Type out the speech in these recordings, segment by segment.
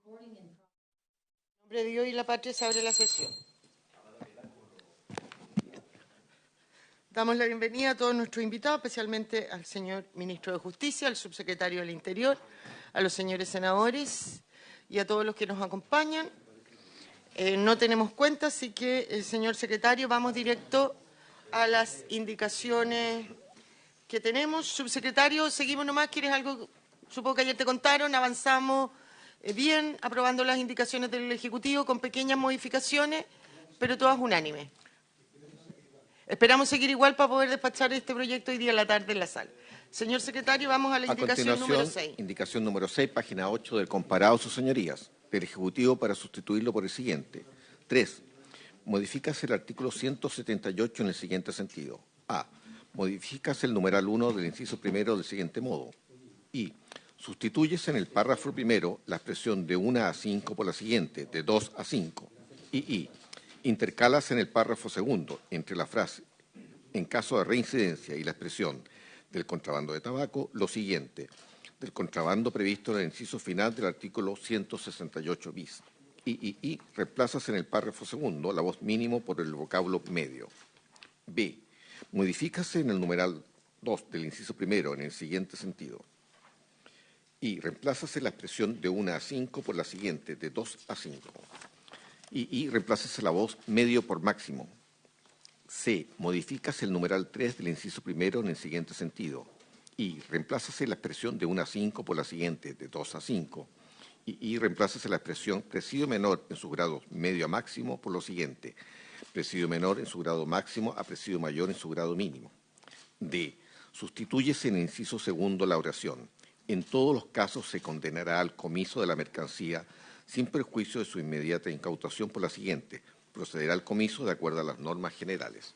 En nombre de Dios y la patria se abre la sesión. Damos la bienvenida a todos nuestros invitados, especialmente al señor Ministro de Justicia, al Subsecretario del Interior, a los señores senadores y a todos los que nos acompañan. No tenemos cuenta, así que, señor Secretario, vamos directo a las indicaciones que tenemos. Subsecretario, seguimos nomás. ¿Quieres algo? Supongo que ayer te contaron. Avanzamos bien, aprobando las indicaciones del Ejecutivo con pequeñas modificaciones, pero todas unánimes. Esperamos seguir igual para poder despachar este proyecto hoy día a la tarde en la sala. Señor secretario, vamos a la indicación número 6. Indicación número 6, página 8 del comparado, sus señorías, del Ejecutivo para sustituirlo por el siguiente. 3. Modifícase el artículo 178 en el siguiente sentido. A. Modifícase el numeral 1 del inciso primero del siguiente modo. I. Sustitúyese en el párrafo primero la expresión de 1 a 5 por la siguiente, de 2 a 5. I. Intercalas en el párrafo segundo entre la frase en caso de reincidencia y la expresión del contrabando de tabaco lo siguiente: del contrabando previsto en el inciso final del artículo 168 bis. Y reemplazas en el párrafo segundo la voz mínimo por el vocablo medio. B. Modifícase en el numeral 2 del inciso primero en el siguiente sentido. Y reemplázase la expresión de 1 a 5 por la siguiente, de 2 a 5. Y reemplácese la voz medio por máximo. C. Modifícase el numeral 3 del inciso primero en el siguiente sentido. Y reemplázase la expresión de 1 a 5 por la siguiente, de 2 a 5. Y reemplázase la expresión presidio menor en su grado medio a máximo por lo siguiente: presidio menor en su grado máximo a presidio mayor en su grado mínimo. D. Sustitúyese en el inciso segundo la oración: en todos los casos se condenará al comiso de la mercancía sin perjuicio de su inmediata incautación por la siguiente: procederá al comiso de acuerdo a las normas generales.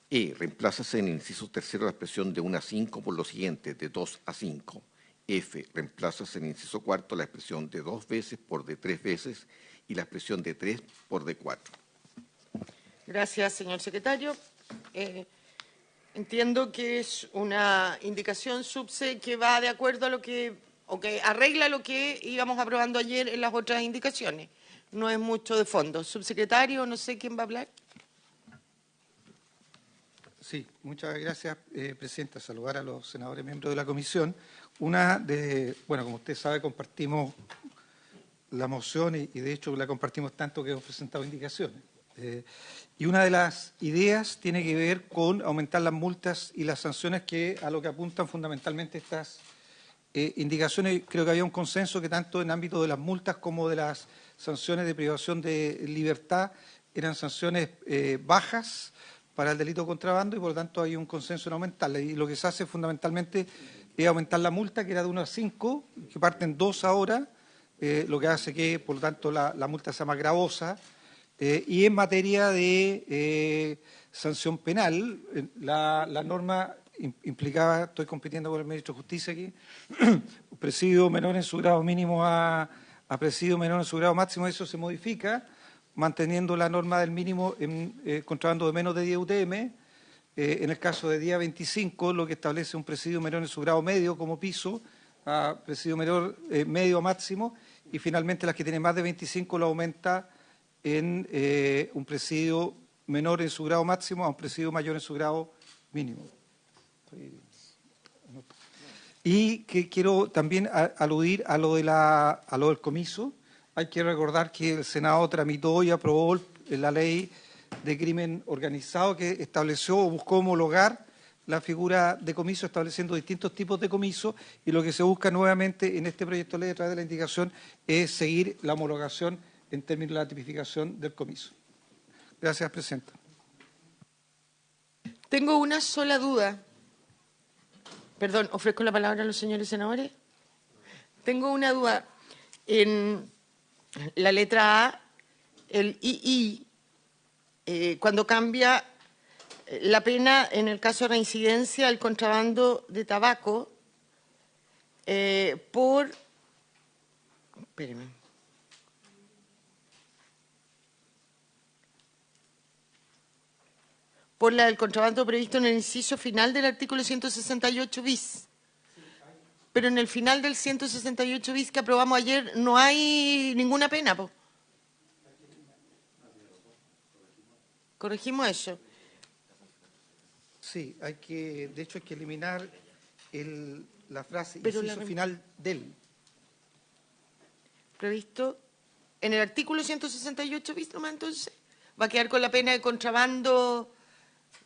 E. Reemplázase en el inciso tercero la expresión de 1 a 5 por lo siguiente, de 2 a 5. F. Reemplázase en el inciso cuarto la expresión de 2 veces por de 3 veces y la expresión de 3 por de 4. Gracias, señor secretario. Entiendo que es una indicación subse que va de acuerdo a lo que, o que arregla lo que íbamos aprobando ayer en las otras indicaciones. No es mucho de fondo. Subsecretario, no sé quién va a hablar. Sí, muchas gracias, Presidenta. Saludar a los senadores miembros de la comisión. Como usted sabe, compartimos la moción y de hecho la compartimos tanto que hemos presentado indicaciones. Y una de las ideas tiene que ver con aumentar las multas y las sanciones a lo que apuntan fundamentalmente estas indicaciones. Creo que había un consenso que tanto en ámbito de las multas como de las sanciones de privación de libertad eran sanciones bajas para el delito de contrabando y por lo tanto hay un consenso en aumentarla. Y lo que se hace fundamentalmente es aumentar la multa, que era de 1 a 5, que parten 2 ahora, lo que hace que, por lo tanto, la multa sea más gravosa. Y en materia de sanción penal, la norma implicaba, estoy compitiendo con el Ministro de Justicia aquí, presidio menor en su grado mínimo a presidio menor en su grado máximo. Eso se modifica, manteniendo la norma del mínimo en contrabando de menos de 10 UTM. En el caso de día 25, lo que establece un presidio menor en su grado medio como piso, a presidio menor medio a máximo, y finalmente las que tienen más de 25 lo aumenta en un presidio menor en su grado máximo a un presidio mayor en su grado mínimo. Y que quiero también aludir a lo del comiso. Hay que recordar que el Senado tramitó y aprobó la ley de crimen organizado que estableció o buscó homologar la figura de comiso, estableciendo distintos tipos de comiso, y lo que se busca nuevamente en este proyecto de ley a través de la indicación es seguir la homologación en términos de la tipificación del comiso. Gracias, Presidenta. Tengo una sola duda. Perdón, ofrezco la palabra a los señores senadores. Tengo una duda. En la letra A, el II, cuando cambia la pena en el caso de reincidencia al contrabando de tabaco por... Espérenme. Por la del contrabando previsto en el inciso final del artículo 168 bis. Pero en el final del 168 bis que aprobamos ayer no hay ninguna pena, po. Corregimos eso. Sí, de hecho hay que eliminar la frase Pero inciso final del. Previsto en el artículo 168 bis nomás, entonces va a quedar con la pena de contrabando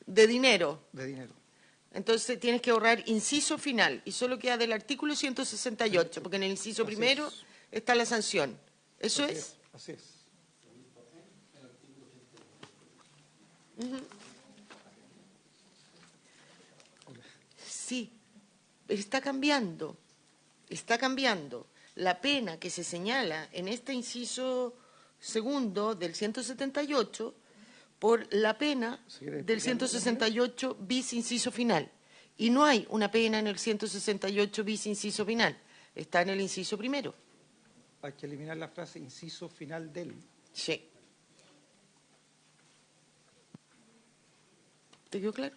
de dinero. De dinero. Entonces tienes que borrar inciso final y solo queda del artículo 168, porque en el inciso primero está la sanción. ¿Eso es? Así es. Sí, está cambiando. Está cambiando. La pena que se señala en este inciso segundo del 178 por la pena del 168 bis inciso final. Y no hay una pena en el 168 bis inciso final. Está en el inciso primero. Hay que eliminar la frase inciso final del. Sí. ¿Te quedó claro?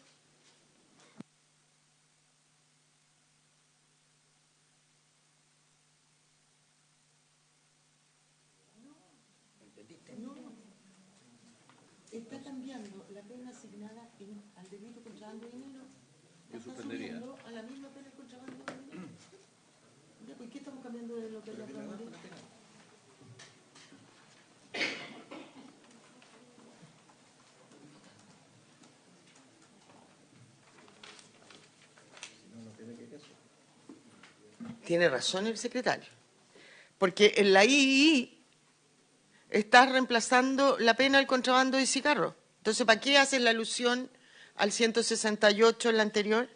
Está cambiando la pena asignada al delito de contrabando de dinero. Está subiendo a la misma pena de contrabando de dinero. ¿Por qué estamos cambiando de lo que ya aprobamos? Tiene razón el secretario. Porque en la III está reemplazando la pena del contrabando de cigarros. Entonces, ¿para qué hacen la alusión al 168 en la anterior?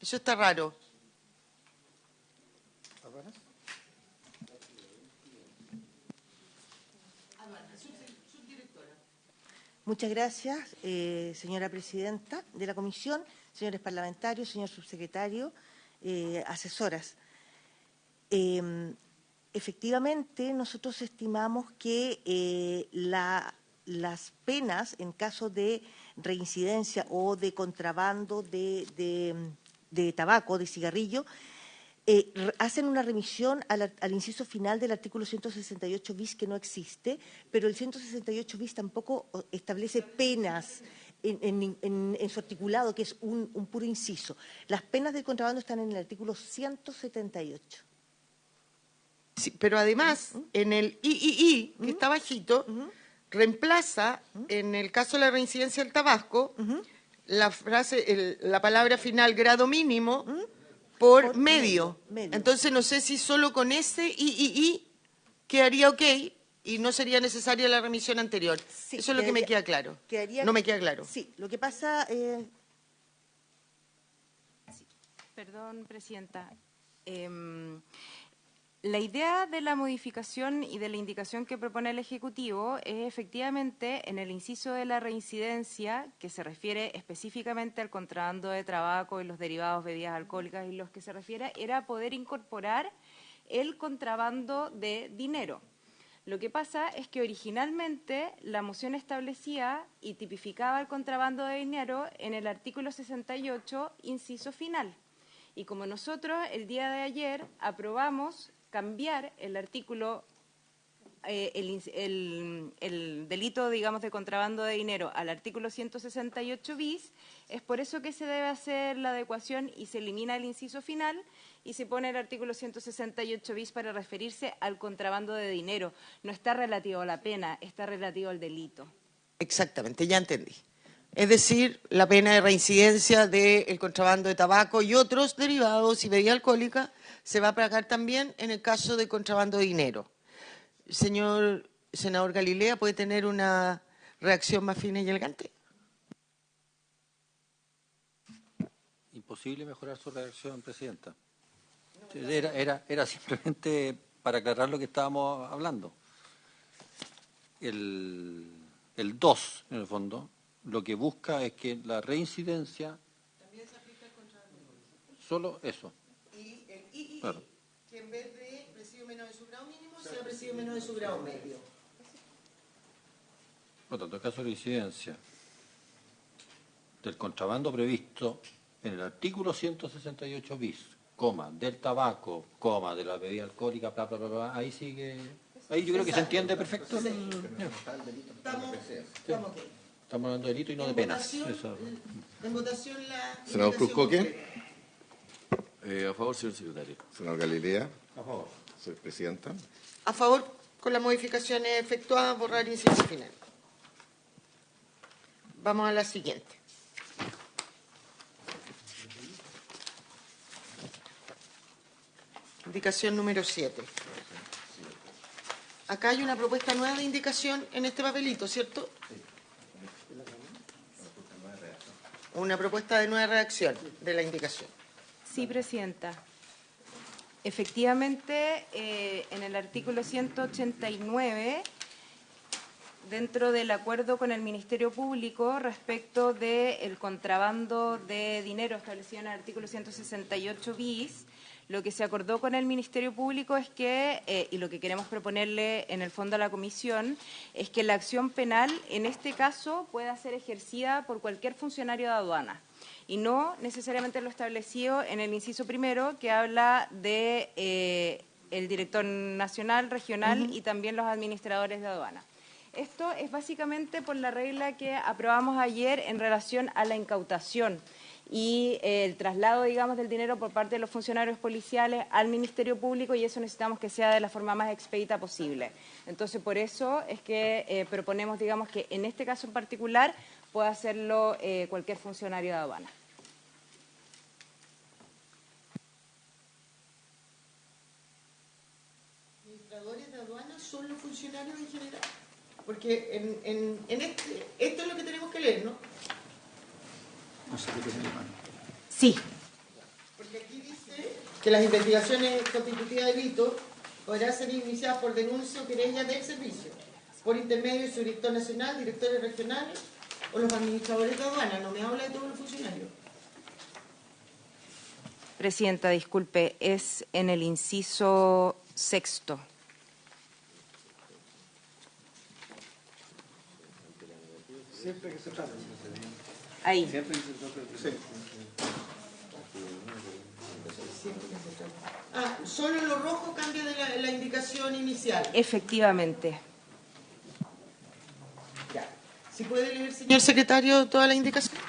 Eso está raro. Muchas gracias, señora presidenta de la comisión, señores parlamentarios, señor subsecretario, asesoras. Efectivamente, nosotros estimamos que las penas en caso de reincidencia o de contrabando de tabaco, de cigarrillo, hacen una remisión al inciso final del artículo 168 bis que no existe, pero el 168 bis tampoco establece penas en su articulado, que es un puro inciso. Las penas del contrabando están en el artículo 178. Sí, pero además, en el III, que está bajito, reemplaza, en el caso de la reincidencia del tabaco, la frase, la palabra final grado mínimo por medio. Entonces, no sé si solo con ese III quedaría ok y no sería necesaria la remisión anterior. Sí, eso es lo que me queda claro. No me queda claro. Sí, lo que pasa... Perdón, presidenta. La idea de la modificación y de la indicación que propone el Ejecutivo es efectivamente en el inciso de la reincidencia, que se refiere específicamente al contrabando de tabaco y los derivados de bebidas alcohólicas, y los que se refiere era poder incorporar el contrabando de dinero. Lo que pasa es que originalmente la moción establecía y tipificaba el contrabando de dinero en el artículo 68, inciso final. Y como nosotros el día de ayer aprobamos cambiar el artículo, el delito, digamos, de contrabando de dinero al artículo 168 bis, es por eso que se debe hacer la adecuación y se elimina el inciso final y se pone el artículo 168 bis para referirse al contrabando de dinero. No está relativo a la pena, está relativo al delito. Exactamente, ya entendí. Es decir, la pena de reincidencia del contrabando de tabaco y otros derivados y bebida alcohólica se va a pagar también en el caso de contrabando de dinero. Señor senador Galilea, ¿puede tener una reacción más fina y elegante? Imposible mejorar su reacción, presidenta. Era simplemente para aclarar lo que estábamos hablando. El 2, en el fondo, lo que busca es que la reincidencia... También se aplica el contrabando. Solo eso. Y el III, claro, que en vez de presidio menos de su grado mínimo, sea presidio menos de su grado medio. por tanto, caso de reincidencia. del contrabando previsto en el artículo 168 bis, coma, del tabaco, coma, de la bebida alcohólica, bla, bla, bla, bla, ahí sigue, ahí yo creo que se entiende perfecto. Sí. Estamos ok. Estamos hablando de delito y no de penas. Eso. En votación la... Senador Cruz Coque. A favor, señor secretario. Senador Galilea. A favor. Señora Presidenta. A favor, con las modificaciones efectuadas, borrar inciso final. Vamos a la siguiente. Indicación número 7. Acá hay una propuesta nueva de indicación en este papelito, ¿cierto? Una propuesta de nueva redacción de la indicación. Sí, Presidenta. Efectivamente, en el artículo 189, dentro del acuerdo con el Ministerio Público respecto del contrabando de dinero establecido en el artículo 168 bis, lo que se acordó con el Ministerio Público es que, y lo que queremos proponerle en el fondo a la Comisión, es que la acción penal, en este caso, pueda ser ejercida por cualquier funcionario de aduana y no necesariamente lo establecido en el inciso primero, que habla de el director nacional, regional y también los administradores de aduana. Esto es básicamente por la regla que aprobamos ayer en relación a la incautación y el traslado, digamos, del dinero por parte de los funcionarios policiales al Ministerio Público, y eso necesitamos que sea de la forma más expedita posible. Entonces, por eso es que proponemos, digamos, que en este caso en particular pueda hacerlo cualquier funcionario de aduana. ¿Administradores de aduana son los funcionarios en general? Porque esto es lo que tenemos que leer, ¿no? No sé qué tiene la mano. Sí. Porque aquí dice que las investigaciones constitutivas de delito podrán ser iniciadas por denuncia o querella del servicio, por intermedio de su director nacional, directores regionales o los administradores de aduana. No me habla de todos los funcionarios. Presidenta, disculpe, es en el inciso sexto. Siempre que se trata. Ahí. Siempre que se trata. Sí. Ah, solo lo rojo cambia de la indicación inicial. Efectivamente. Ya. ¿Si puede leer, señor secretario, toda la indicación?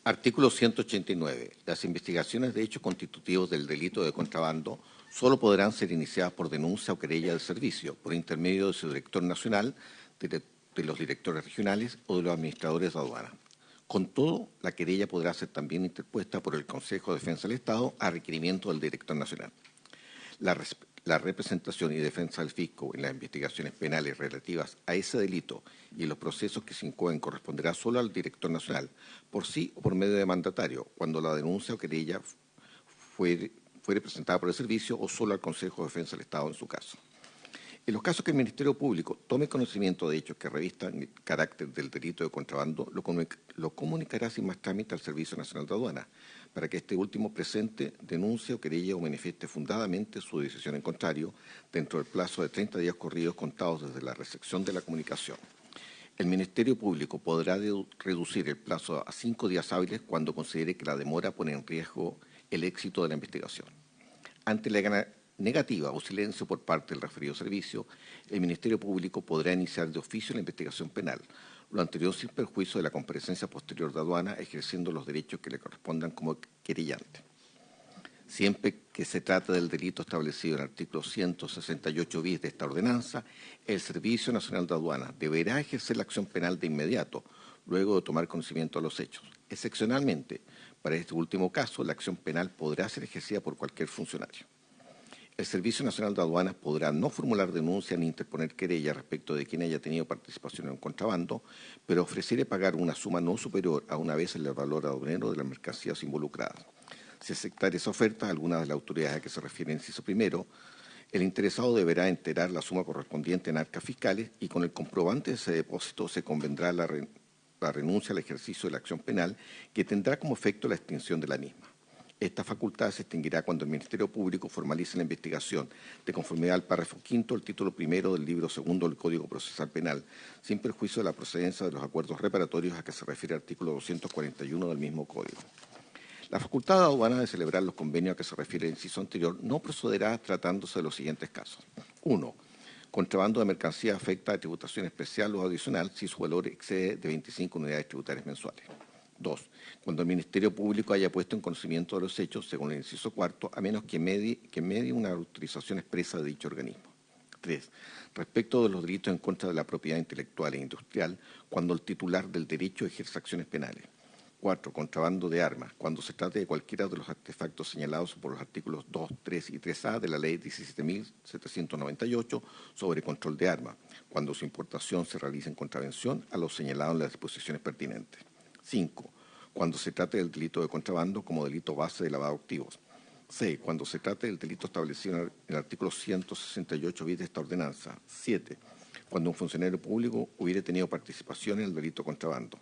Artículo 189. Las investigaciones de hechos constitutivos del delito de contrabando solo podrán ser iniciadas por denuncia o querella del servicio, por intermedio de su director nacional, de los directores regionales o de los administradores de aduana. Con todo, la querella podrá ser también interpuesta por el Consejo de Defensa del Estado a requerimiento del director nacional. La representación y defensa del fisco en las investigaciones penales relativas a ese delito y en los procesos que se incoen corresponderá solo al director nacional, por sí o por medio de mandatario, cuando la denuncia o querella fuere presentada por el servicio, o solo al Consejo de Defensa del Estado en su caso. En los casos que el Ministerio Público tome conocimiento de hechos que revistan el carácter del delito de contrabando, lo comunicará sin más trámite al Servicio Nacional de Aduana, para que este último presente, denuncie o querella o manifieste fundadamente su decisión en contrario, dentro del plazo de 30 días corridos contados desde la recepción de la comunicación. El Ministerio Público podrá reducir el plazo a 5 días hábiles cuando considere que la demora pone en riesgo el éxito de la investigación. Ante la negativa o silencio por parte del referido servicio, el Ministerio Público podrá iniciar de oficio la investigación penal, lo anterior sin perjuicio de la comparecencia posterior de aduana, ejerciendo los derechos que le correspondan como querellante. Siempre que se trate del delito establecido en el artículo 168 bis de esta ordenanza, el Servicio Nacional de Aduana deberá ejercer la acción penal de inmediato, luego de tomar conocimiento de los hechos. Excepcionalmente, para este último caso, la acción penal podrá ser ejercida por cualquier funcionario. El Servicio Nacional de Aduanas podrá no formular denuncia ni interponer querella respecto de quien haya tenido participación en un contrabando, pero ofrecerle pagar una suma no superior a una vez el valor aduanero de las mercancías involucradas. Si aceptar esa oferta, algunas de las autoridades a que se refiere el inciso primero, el interesado deberá enterar la suma correspondiente en arcas fiscales y con el comprobante de ese depósito se convendrá la renuncia al ejercicio de la acción penal, que tendrá como efecto la extinción de la misma. Esta facultad se extinguirá cuando el Ministerio Público formalice la investigación de conformidad al párrafo quinto del título primero del libro segundo del Código Procesal Penal, sin perjuicio de la procedencia de los acuerdos reparatorios a que se refiere el artículo 241 del mismo Código. La facultad de aduana de celebrar los convenios a que se refiere el inciso anterior no procederá tratándose de los siguientes casos. 1. Contrabando de mercancía afecta a tributación especial o adicional si su valor excede de 25 unidades tributarias mensuales. 2. Cuando el Ministerio Público haya puesto en conocimiento de los hechos, según el inciso cuarto, a menos que medie una autorización expresa de dicho organismo. 3. Respecto de los delitos en contra de la propiedad intelectual e industrial, cuando el titular del derecho ejerce acciones penales. 4. Contrabando de armas, cuando se trate de cualquiera de los artefactos señalados por los artículos 2, 3 y 3A de la Ley 17.798 sobre control de armas, cuando su importación se realice en contravención a lo señalado en las disposiciones pertinentes. 5. Cuando se trate del delito de contrabando como delito base de lavado de activos. 6. Cuando se trate del delito establecido en el artículo 168 bis de esta ordenanza. 7. Cuando un funcionario público hubiere tenido participación en el delito de contrabando.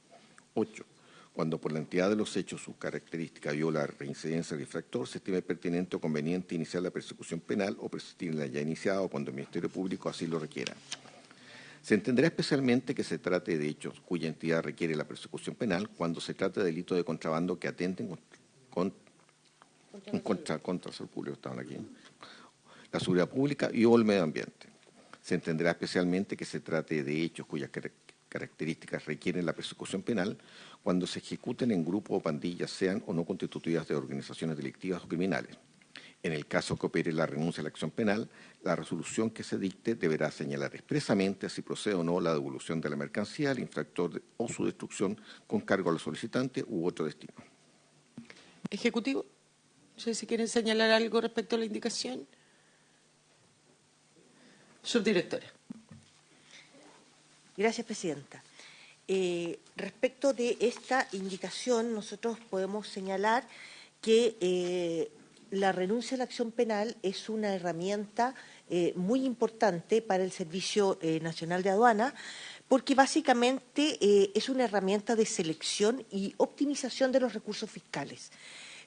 8. Cuando por la entidad de los hechos, sus características viola la reincidencia del infractor, se estime pertinente o conveniente iniciar la persecución penal o persistirla ya iniciada o cuando el Ministerio Público así lo requiera. Se entenderá especialmente que se trate de hechos cuya entidad requiere la persecución penal cuando se trate de delitos de contrabando que atenten contra el público, estaban aquí, la seguridad pública y o el medio ambiente. Se entenderá especialmente que se trate de hechos cuyas características requieren la persecución penal cuando se ejecuten en grupo o pandillas, sean o no constitutivas de organizaciones delictivas o criminales. En el caso que opere la renuncia a la acción penal, la resolución que se dicte deberá señalar expresamente si procede o no la devolución de la mercancía al infractor o su destrucción con cargo al solicitante u otro destino. Ejecutivo, no sé si quieren señalar algo respecto a la indicación. Subdirectora. Gracias, Presidenta. Respecto de esta indicación, nosotros podemos señalar que la renuncia a la acción penal es una herramienta muy importante para el Servicio Nacional de Aduana, porque básicamente es una herramienta de selección y optimización de los recursos fiscales,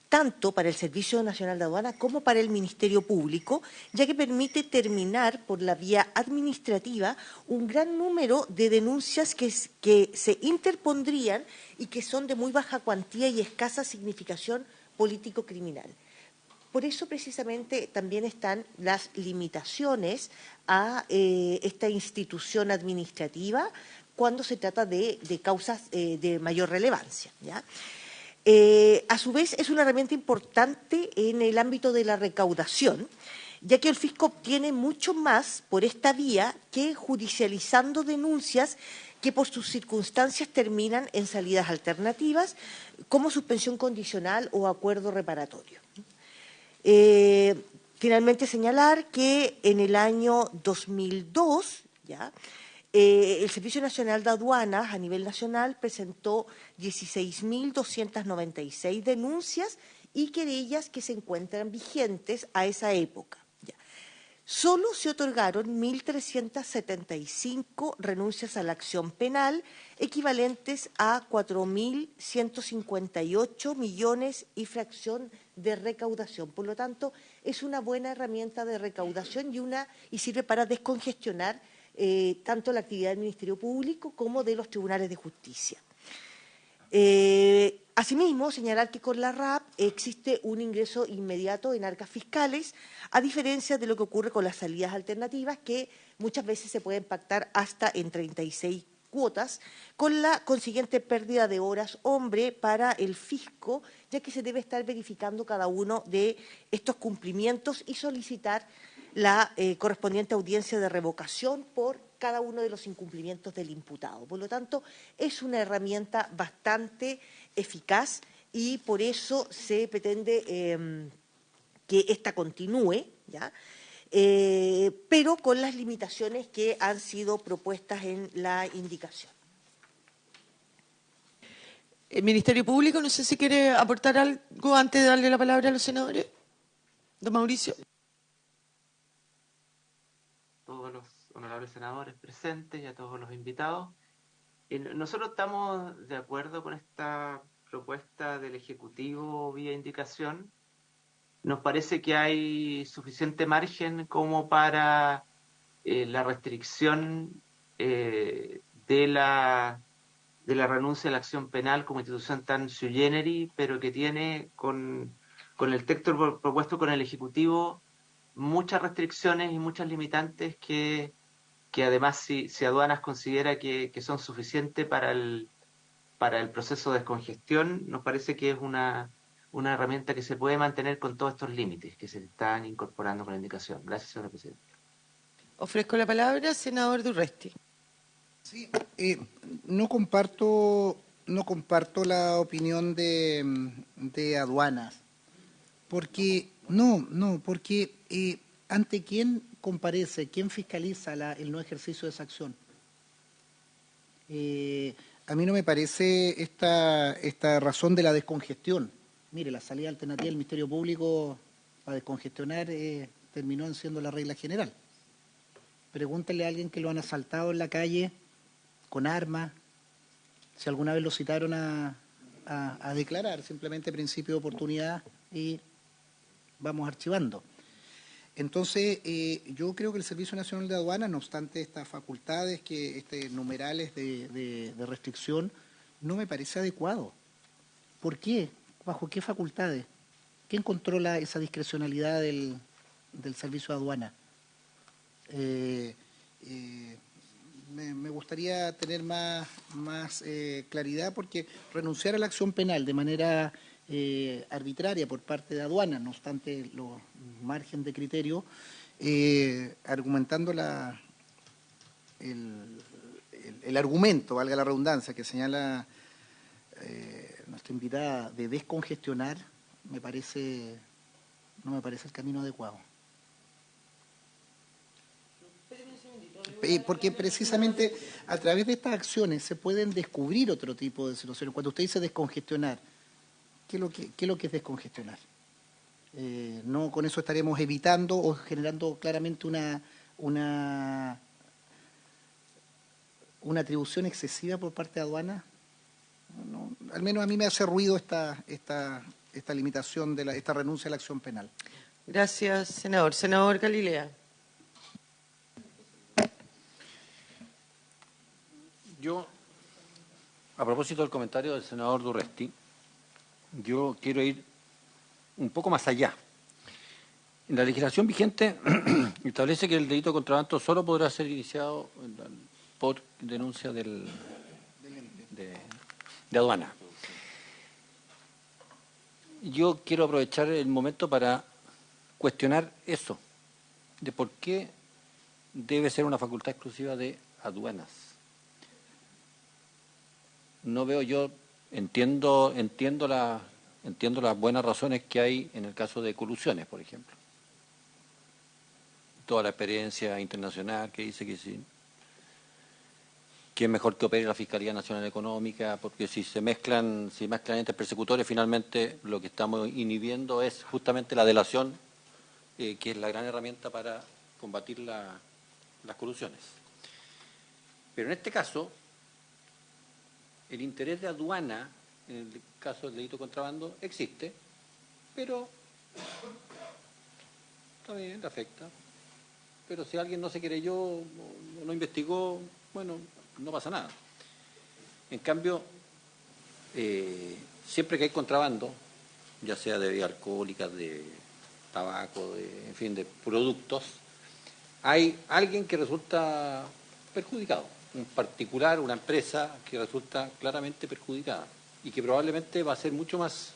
tanto para el Servicio Nacional de Aduana como para el Ministerio Público, ya que permite terminar por la vía administrativa un gran número de denuncias que se interpondrían y que son de muy baja cuantía y escasa significación político-criminal. Por eso, precisamente, también están las limitaciones a esta institución administrativa cuando se trata de causas de mayor relevancia, ¿ya? A su vez, es una herramienta importante en el ámbito de la recaudación, ya que el fisco obtiene mucho más por esta vía que judicializando denuncias que por sus circunstancias terminan en salidas alternativas, como suspensión condicional o acuerdo reparatorio. Finalmente, señalar que en el año 2002, ¿ya?, el Servicio Nacional de Aduanas a nivel nacional presentó 16.296 denuncias y querellas que se encuentran vigentes a esa época. Ya. Solo se otorgaron 1.375 renuncias a la acción penal, equivalentes a 4.158 millones y fracción de recaudación. Por lo tanto, es una buena herramienta de recaudación y sirve para descongestionar tanto la actividad del Ministerio Público como de los tribunales de justicia. Asimismo, señalar que con la RAP existe un ingreso inmediato en arcas fiscales, a diferencia de lo que ocurre con las salidas alternativas, que muchas veces se pueden pactar hasta en 36 cuotas, con la consiguiente pérdida de horas hombre para el fisco, ya que se debe estar verificando cada uno de estos cumplimientos y solicitar la correspondiente audiencia de revocación por cada uno de los incumplimientos del imputado. Por lo tanto, es una herramienta bastante eficaz y por eso se pretende que ésta continúe, ¿ya?, pero con las limitaciones que han sido propuestas en la indicación. El Ministerio Público, no sé si quiere aportar algo antes de darle la palabra a los senadores. Don Mauricio. Todos los honorables senadores presentes y a todos los invitados. Nosotros estamos de acuerdo con esta propuesta del Ejecutivo vía indicación, nos parece que hay suficiente margen como para la restricción de la renuncia a la acción penal como institución tan sui generis, pero que tiene con el texto propuesto con el Ejecutivo muchas restricciones y muchas limitantes que además si aduanas considera que son suficientes para el proceso de descongestión, nos parece que es una herramienta que se puede mantener con todos estos límites que se están incorporando con la indicación. Gracias, señora presidenta. Ofrezco la palabra al senador Durresti. Sí, no comparto la opinión de aduanas, porque ¿ante quién comparece, quién fiscaliza el no ejercicio de esa acción? A mí no me parece esta razón de la descongestión. Mire, la salida alternativa del Ministerio Público para descongestionar terminó siendo la regla general. Pregúntale a alguien que lo han asaltado en la calle con armas, si alguna vez lo citaron a declarar, simplemente principio de oportunidad y vamos archivando. Entonces, yo creo que el Servicio Nacional de Aduanas, no obstante estas facultades, numerales de restricción, no me parece adecuado. ¿Por qué? ¿Bajo qué facultades? ¿Quién controla esa discrecionalidad del Servicio de Aduanas? Me gustaría tener más claridad, porque renunciar a la acción penal de manera arbitraria por parte de aduanas, no obstante los margen de criterio, argumentando el argumento, valga la redundancia, que señala nuestra invitada de descongestionar, no me parece el camino adecuado. Porque precisamente a través de estas acciones se pueden descubrir otro tipo de situaciones. Cuando usted dice descongestionar, ¿qué es lo que es descongestionar? No con eso estaremos evitando o generando claramente una atribución excesiva por parte de aduanas. No, al menos a mí me hace ruido esta limitación de esta renuncia a la acción penal. Gracias, senador. Senador Galilea. Yo, a propósito del comentario del senador Durresti, yo quiero ir un poco más allá. En la legislación vigente establece que el delito de contrabando solo podrá ser iniciado por denuncia de aduana. Yo quiero aprovechar el momento para cuestionar eso, de por qué debe ser una facultad exclusiva de aduanas. No veo yo, entiendo las buenas razones que hay en el caso de colusiones, por ejemplo. Toda la experiencia internacional que dice que sí, que es mejor que opere la Fiscalía Nacional Económica, porque si mezclan entes persecutores, finalmente lo que estamos inhibiendo es justamente la delación, que es la gran herramienta para combatir las colusiones. Pero en este caso, el interés de aduana, en el caso del delito de contrabando, existe, pero está bien, le afecta. Pero si alguien no se creyó o no investigó, bueno, no pasa nada. En cambio, siempre que hay contrabando, ya sea de bebidas alcohólicas, de tabaco, en fin, de productos, hay alguien que resulta perjudicado. Un particular, una empresa que resulta claramente perjudicada y que probablemente va a ser mucho más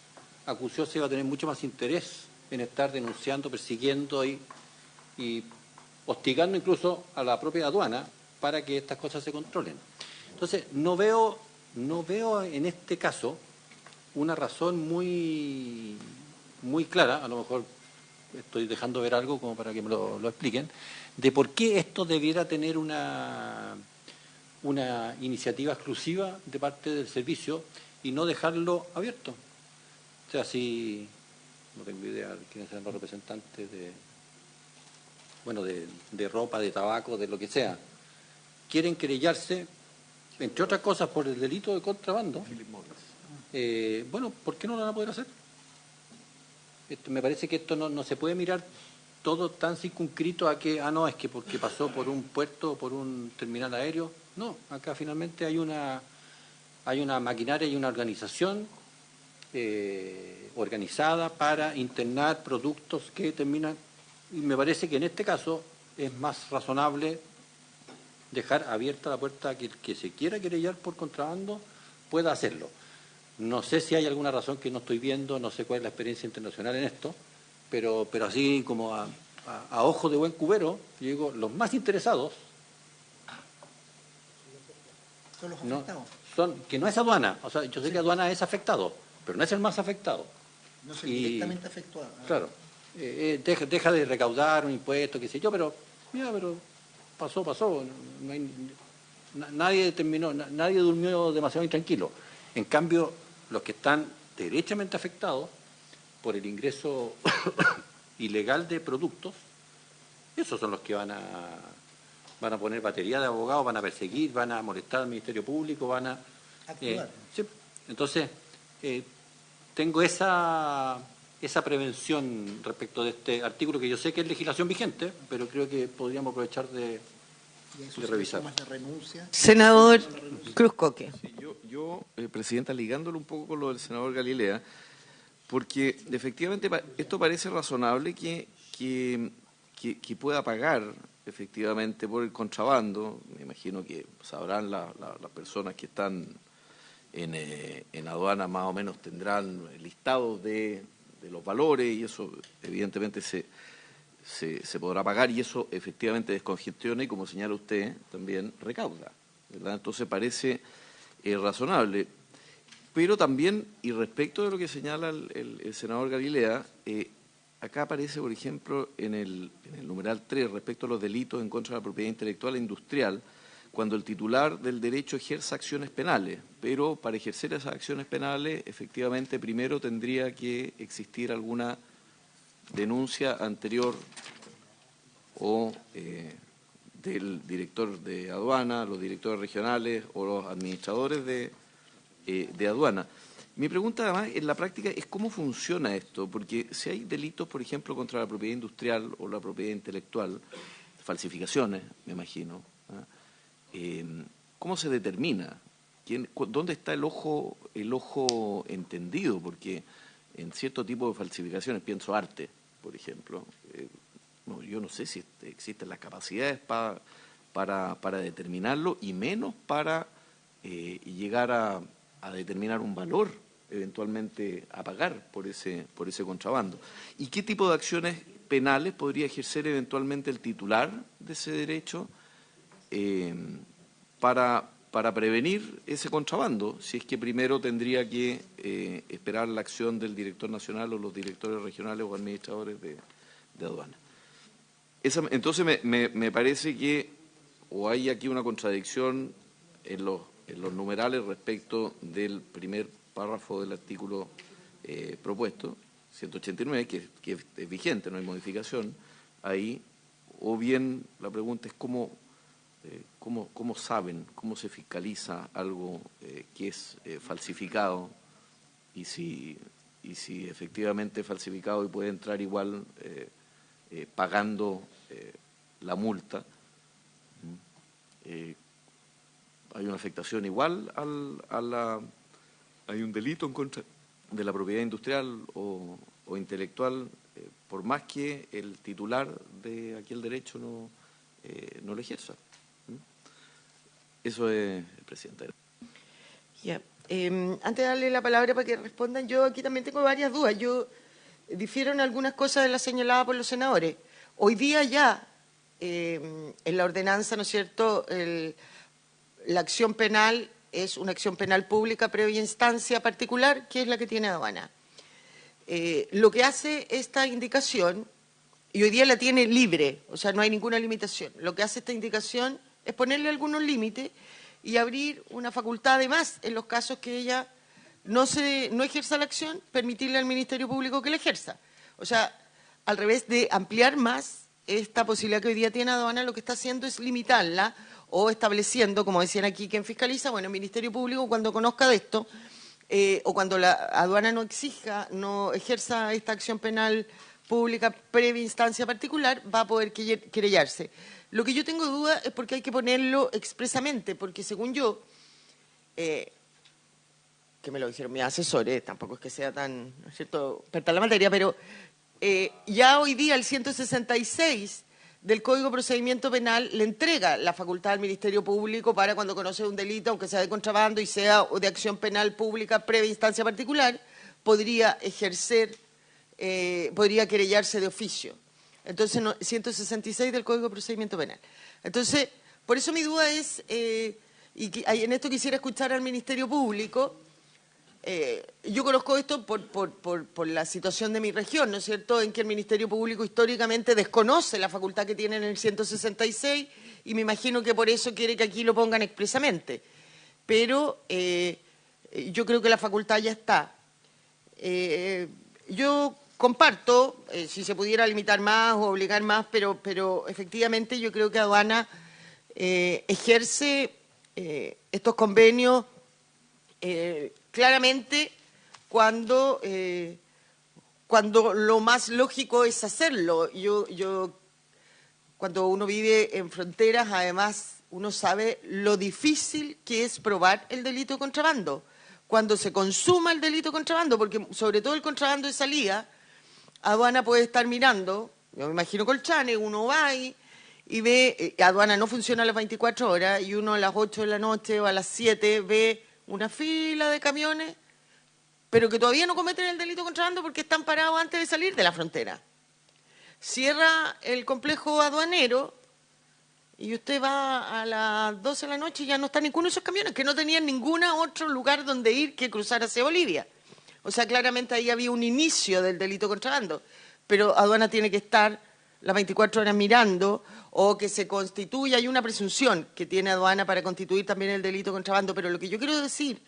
acuciosa y va a tener mucho más interés en estar denunciando, persiguiendo y hostigando incluso a la propia aduana para que estas cosas se controlen. Entonces, no veo en este caso una razón muy clara, a lo mejor estoy dejando ver algo como para que me lo expliquen, de por qué esto debiera tener una iniciativa exclusiva de parte del servicio y no dejarlo abierto. O sea, si no tengo idea de quiénes sean los representantes de ropa, de tabaco, de lo que sea, quieren querellarse, entre otras cosas, por el delito de contrabando. bueno, ¿por qué no lo van a poder hacer? Me parece que esto no se puede mirar todo tan circunscrito a que, no, es que porque pasó por un puerto o por un terminal aéreo. No, acá finalmente hay una maquinaria y una organización organizada para internar productos que terminan, y me parece que en este caso es más razonable dejar abierta la puerta a que el que se quiera querellar por contrabando pueda hacerlo. No sé si hay alguna razón que no estoy viendo, no sé cuál es la experiencia internacional en esto, pero así como a ojo de buen cubero, yo digo, los más interesados son los afectados. Que no es aduana, o sea, yo sé que aduana es afectado, pero no es el más afectado. No es directamente afectado. Claro, deja de recaudar un impuesto, qué sé yo, pero mira, pero pasó, no hay, nadie durmió demasiado intranquilo. En cambio, los que están derechamente afectados por el ingreso ilegal de productos, esos son los que van a poner batería de abogados, van a perseguir, van a molestar al Ministerio Público, van a actuar. Sí. Entonces, tengo esa prevención respecto de este artículo, que yo sé que es legislación vigente, pero creo que podríamos aprovechar de revisar. Senador Cruz Coque. Sí, yo Presidenta, ligándolo un poco con lo del senador Galilea, porque efectivamente esto parece razonable que pueda pagar efectivamente por el contrabando. Me imagino que sabrán las personas que están en aduana, más o menos tendrán listados de los valores, y eso evidentemente se podrá pagar, y eso efectivamente descongestiona y, como señala usted, también recauda, ¿verdad? Entonces parece razonable. Pero también, y respecto de lo que señala el senador Galilea, acá aparece, por ejemplo, en el numeral 3, respecto a los delitos en contra de la propiedad intelectual e industrial, cuando el titular del derecho ejerza acciones penales, pero para ejercer esas acciones penales, efectivamente, primero tendría que existir alguna denuncia anterior o del director de aduana, los directores regionales o los administradores de aduana. Mi pregunta, además, en la práctica es cómo funciona esto, porque si hay delitos, por ejemplo, contra la propiedad industrial o la propiedad intelectual, falsificaciones, me imagino, ¿cómo se determina? ¿Dónde está el ojo entendido? Porque en cierto tipo de falsificaciones, pienso arte, por ejemplo, yo no sé si existen las capacidades para determinarlo, y menos para llegar a determinar un valor eventualmente a pagar por ese contrabando. ¿Y qué tipo de acciones penales podría ejercer eventualmente el titular de ese derecho para prevenir ese contrabando, si es que primero tendría que esperar la acción del director nacional o los directores regionales o administradores de aduana? Entonces me parece que o hay aquí una contradicción en los numerales respecto del primer párrafo del artículo propuesto, 189, que es vigente, no hay modificación ahí, o bien la pregunta es cómo saben, cómo se fiscaliza algo que es falsificado, y si efectivamente es falsificado y puede entrar igual pagando la multa. Hay una afectación igual hay un delito en contra de la propiedad industrial o intelectual, por más que el titular de aquel derecho no lo ejerza. Eso es, Presidenta. Ya. Antes de darle la palabra para que respondan, yo aquí también tengo varias dudas. Yo difiero en algunas cosas de las señaladas por los senadores. Hoy día ya, en la ordenanza, ¿no es cierto?, la acción penal es una acción penal pública previa instancia particular, que es la que tiene aduana. Lo que hace esta indicación, y hoy día la tiene libre, o sea, no hay ninguna limitación, lo que hace esta indicación es ponerle algunos límites y abrir una facultad de más en los casos que ella no ejerza la acción, permitirle al Ministerio Público que la ejerza. O sea, al revés de ampliar más esta posibilidad que hoy día tiene aduana, lo que está haciendo es limitarla o estableciendo, como decían aquí, quien fiscaliza, bueno, el Ministerio Público, cuando conozca de esto, o cuando la aduana no ejerza esta acción penal pública previa instancia particular, va a poder querellarse. Lo que yo tengo duda es porque hay que ponerlo expresamente, porque según yo, que me lo dijeron mis asesores, tampoco es que sea tan, ¿no es cierto?, experta en la materia, pero ya hoy día el 166 del Código de Procedimiento Penal le entrega la facultad al Ministerio Público para cuando conoce un delito, aunque sea de contrabando y sea de acción penal pública previa instancia particular, podría querellarse de oficio. Entonces, 166 del Código de Procedimiento Penal. Entonces, por eso mi duda es, y en esto quisiera escuchar al Ministerio Público. Yo conozco esto por la situación de mi región, ¿no es cierto?, en que el Ministerio Público históricamente desconoce la facultad que tiene en el 166 y me imagino que por eso quiere que aquí lo pongan expresamente. Pero yo creo que la facultad ya está. Yo comparto, si se pudiera limitar más o obligar más, pero efectivamente yo creo que aduana ejerce estos convenios claramente cuando lo más lógico es hacerlo. Cuando uno vive en fronteras, además, uno sabe lo difícil que es probar el delito de contrabando. Cuando se consuma el delito de contrabando, porque sobre todo el contrabando de salida, aduana puede estar mirando, yo me imagino Colchane, uno va y ve, aduana no funciona a las 24 horas, y uno a las 8 de la noche o a las 7 ve una fila de camiones, pero que todavía no cometen el delito de contrabando porque están parados antes de salir de la frontera. Cierra el complejo aduanero y usted va a las 12 de la noche y ya no está ninguno de esos camiones, que no tenían ningún otro lugar donde ir que cruzar hacia Bolivia. O sea, claramente ahí había un inicio del delito de contrabando, pero aduana tiene que estar las 24 horas mirando o que se constituya, hay una presunción que tiene aduana para constituir también el delito de contrabando, pero lo que yo quiero decir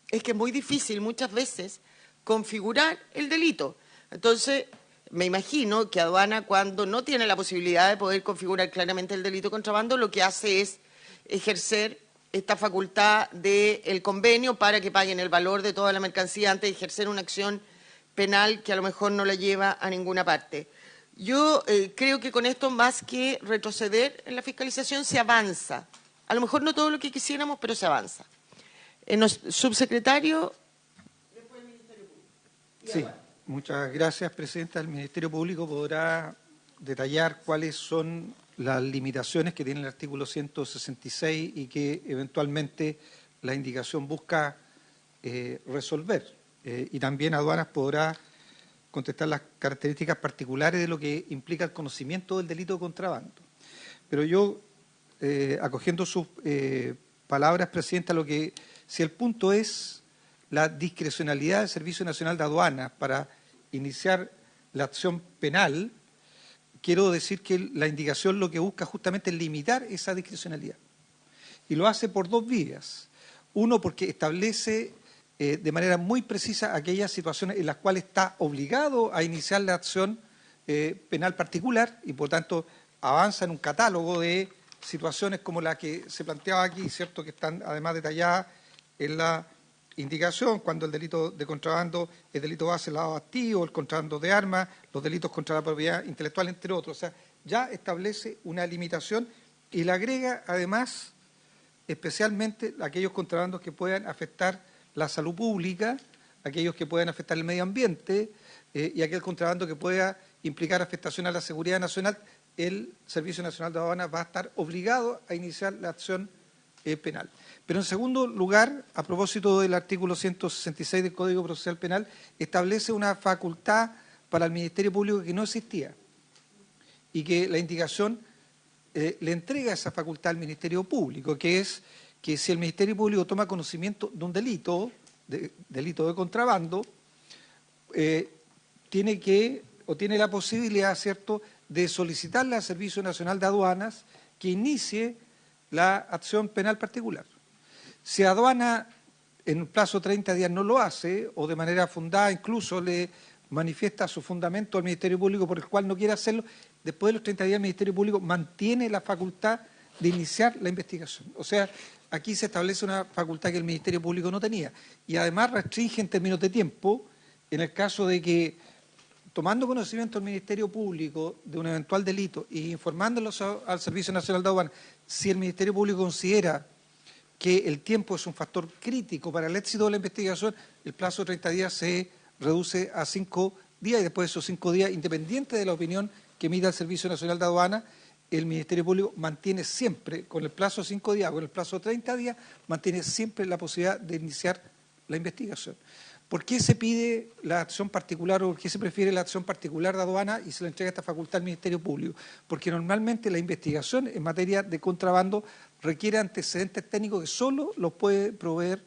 es que es muy difícil muchas veces configurar el delito. Entonces, me imagino que aduana, cuando no tiene la posibilidad de poder configurar claramente el delito de contrabando, lo que hace es ejercer esta facultad del convenio para que paguen el valor de toda la mercancía antes de ejercer una acción penal que a lo mejor no la lleva a ninguna parte. Yo creo que con esto, más que retroceder en la fiscalización, se avanza. A lo mejor no todo lo que quisiéramos, pero se avanza. Subsecretario. Después el Ministerio Público. Sí, muchas gracias, Presidenta. El Ministerio Público podrá detallar cuáles son las limitaciones que tiene el artículo 166 y que eventualmente la indicación busca resolver. Y también aduanas podrá contestar las características particulares de lo que implica el conocimiento del delito de contrabando. Pero yo, acogiendo sus palabras, Presidenta, si el punto es la discrecionalidad del Servicio Nacional de Aduanas para iniciar la acción penal, quiero decir que la indicación lo que busca justamente es limitar esa discrecionalidad. Y lo hace por dos vías. Uno, porque establece de manera muy precisa aquellas situaciones en las cuales está obligado a iniciar la acción penal particular y, por tanto, avanza en un catálogo de situaciones como la que se planteaba aquí, ¿cierto?, que están además detalladas en la indicación, cuando el delito de contrabando es delito base, lavado activo, el contrabando de armas, los delitos contra la propiedad intelectual, entre otros. O sea, ya establece una limitación y le agrega, además, especialmente aquellos contrabandos que puedan afectar la salud pública, aquellos que puedan afectar el medio ambiente y aquel contrabando que pueda implicar afectación a la seguridad nacional. El Servicio Nacional de Aduanas va a estar obligado a iniciar la acción penal. Pero en segundo lugar, a propósito del artículo 166 del Código Procesal Penal, establece una facultad para el Ministerio Público que no existía y que la indicación le entrega esa facultad al Ministerio Público, que es que si el Ministerio Público toma conocimiento de un delito de contrabando, tiene la posibilidad, ¿cierto?, de solicitarle al Servicio Nacional de Aduanas que inicie la acción penal particular. Si aduana en un plazo de 30 días no lo hace, o de manera fundada incluso le manifiesta su fundamento al Ministerio Público por el cual no quiere hacerlo, después de los 30 días el Ministerio Público mantiene la facultad de iniciar la investigación. O sea, aquí se establece una facultad que el Ministerio Público no tenía. Y además restringe en términos de tiempo, en el caso de que, tomando conocimiento el Ministerio Público de un eventual delito e informándolos al Servicio Nacional de Aduanas, si el Ministerio Público considera que el tiempo es un factor crítico para el éxito de la investigación, el plazo de 30 días se reduce a 5 días y después de esos 5 días, independiente de la opinión que emita el Servicio Nacional de Aduanas, el Ministerio Público mantiene siempre, con el plazo de 5 días, con el plazo de 30 días, mantiene siempre la posibilidad de iniciar la investigación. ¿Por qué se pide la acción particular o por qué se prefiere la acción particular de aduana y se le entrega esta facultad al Ministerio Público? Porque normalmente la investigación en materia de contrabando requiere antecedentes técnicos que solo los puede proveer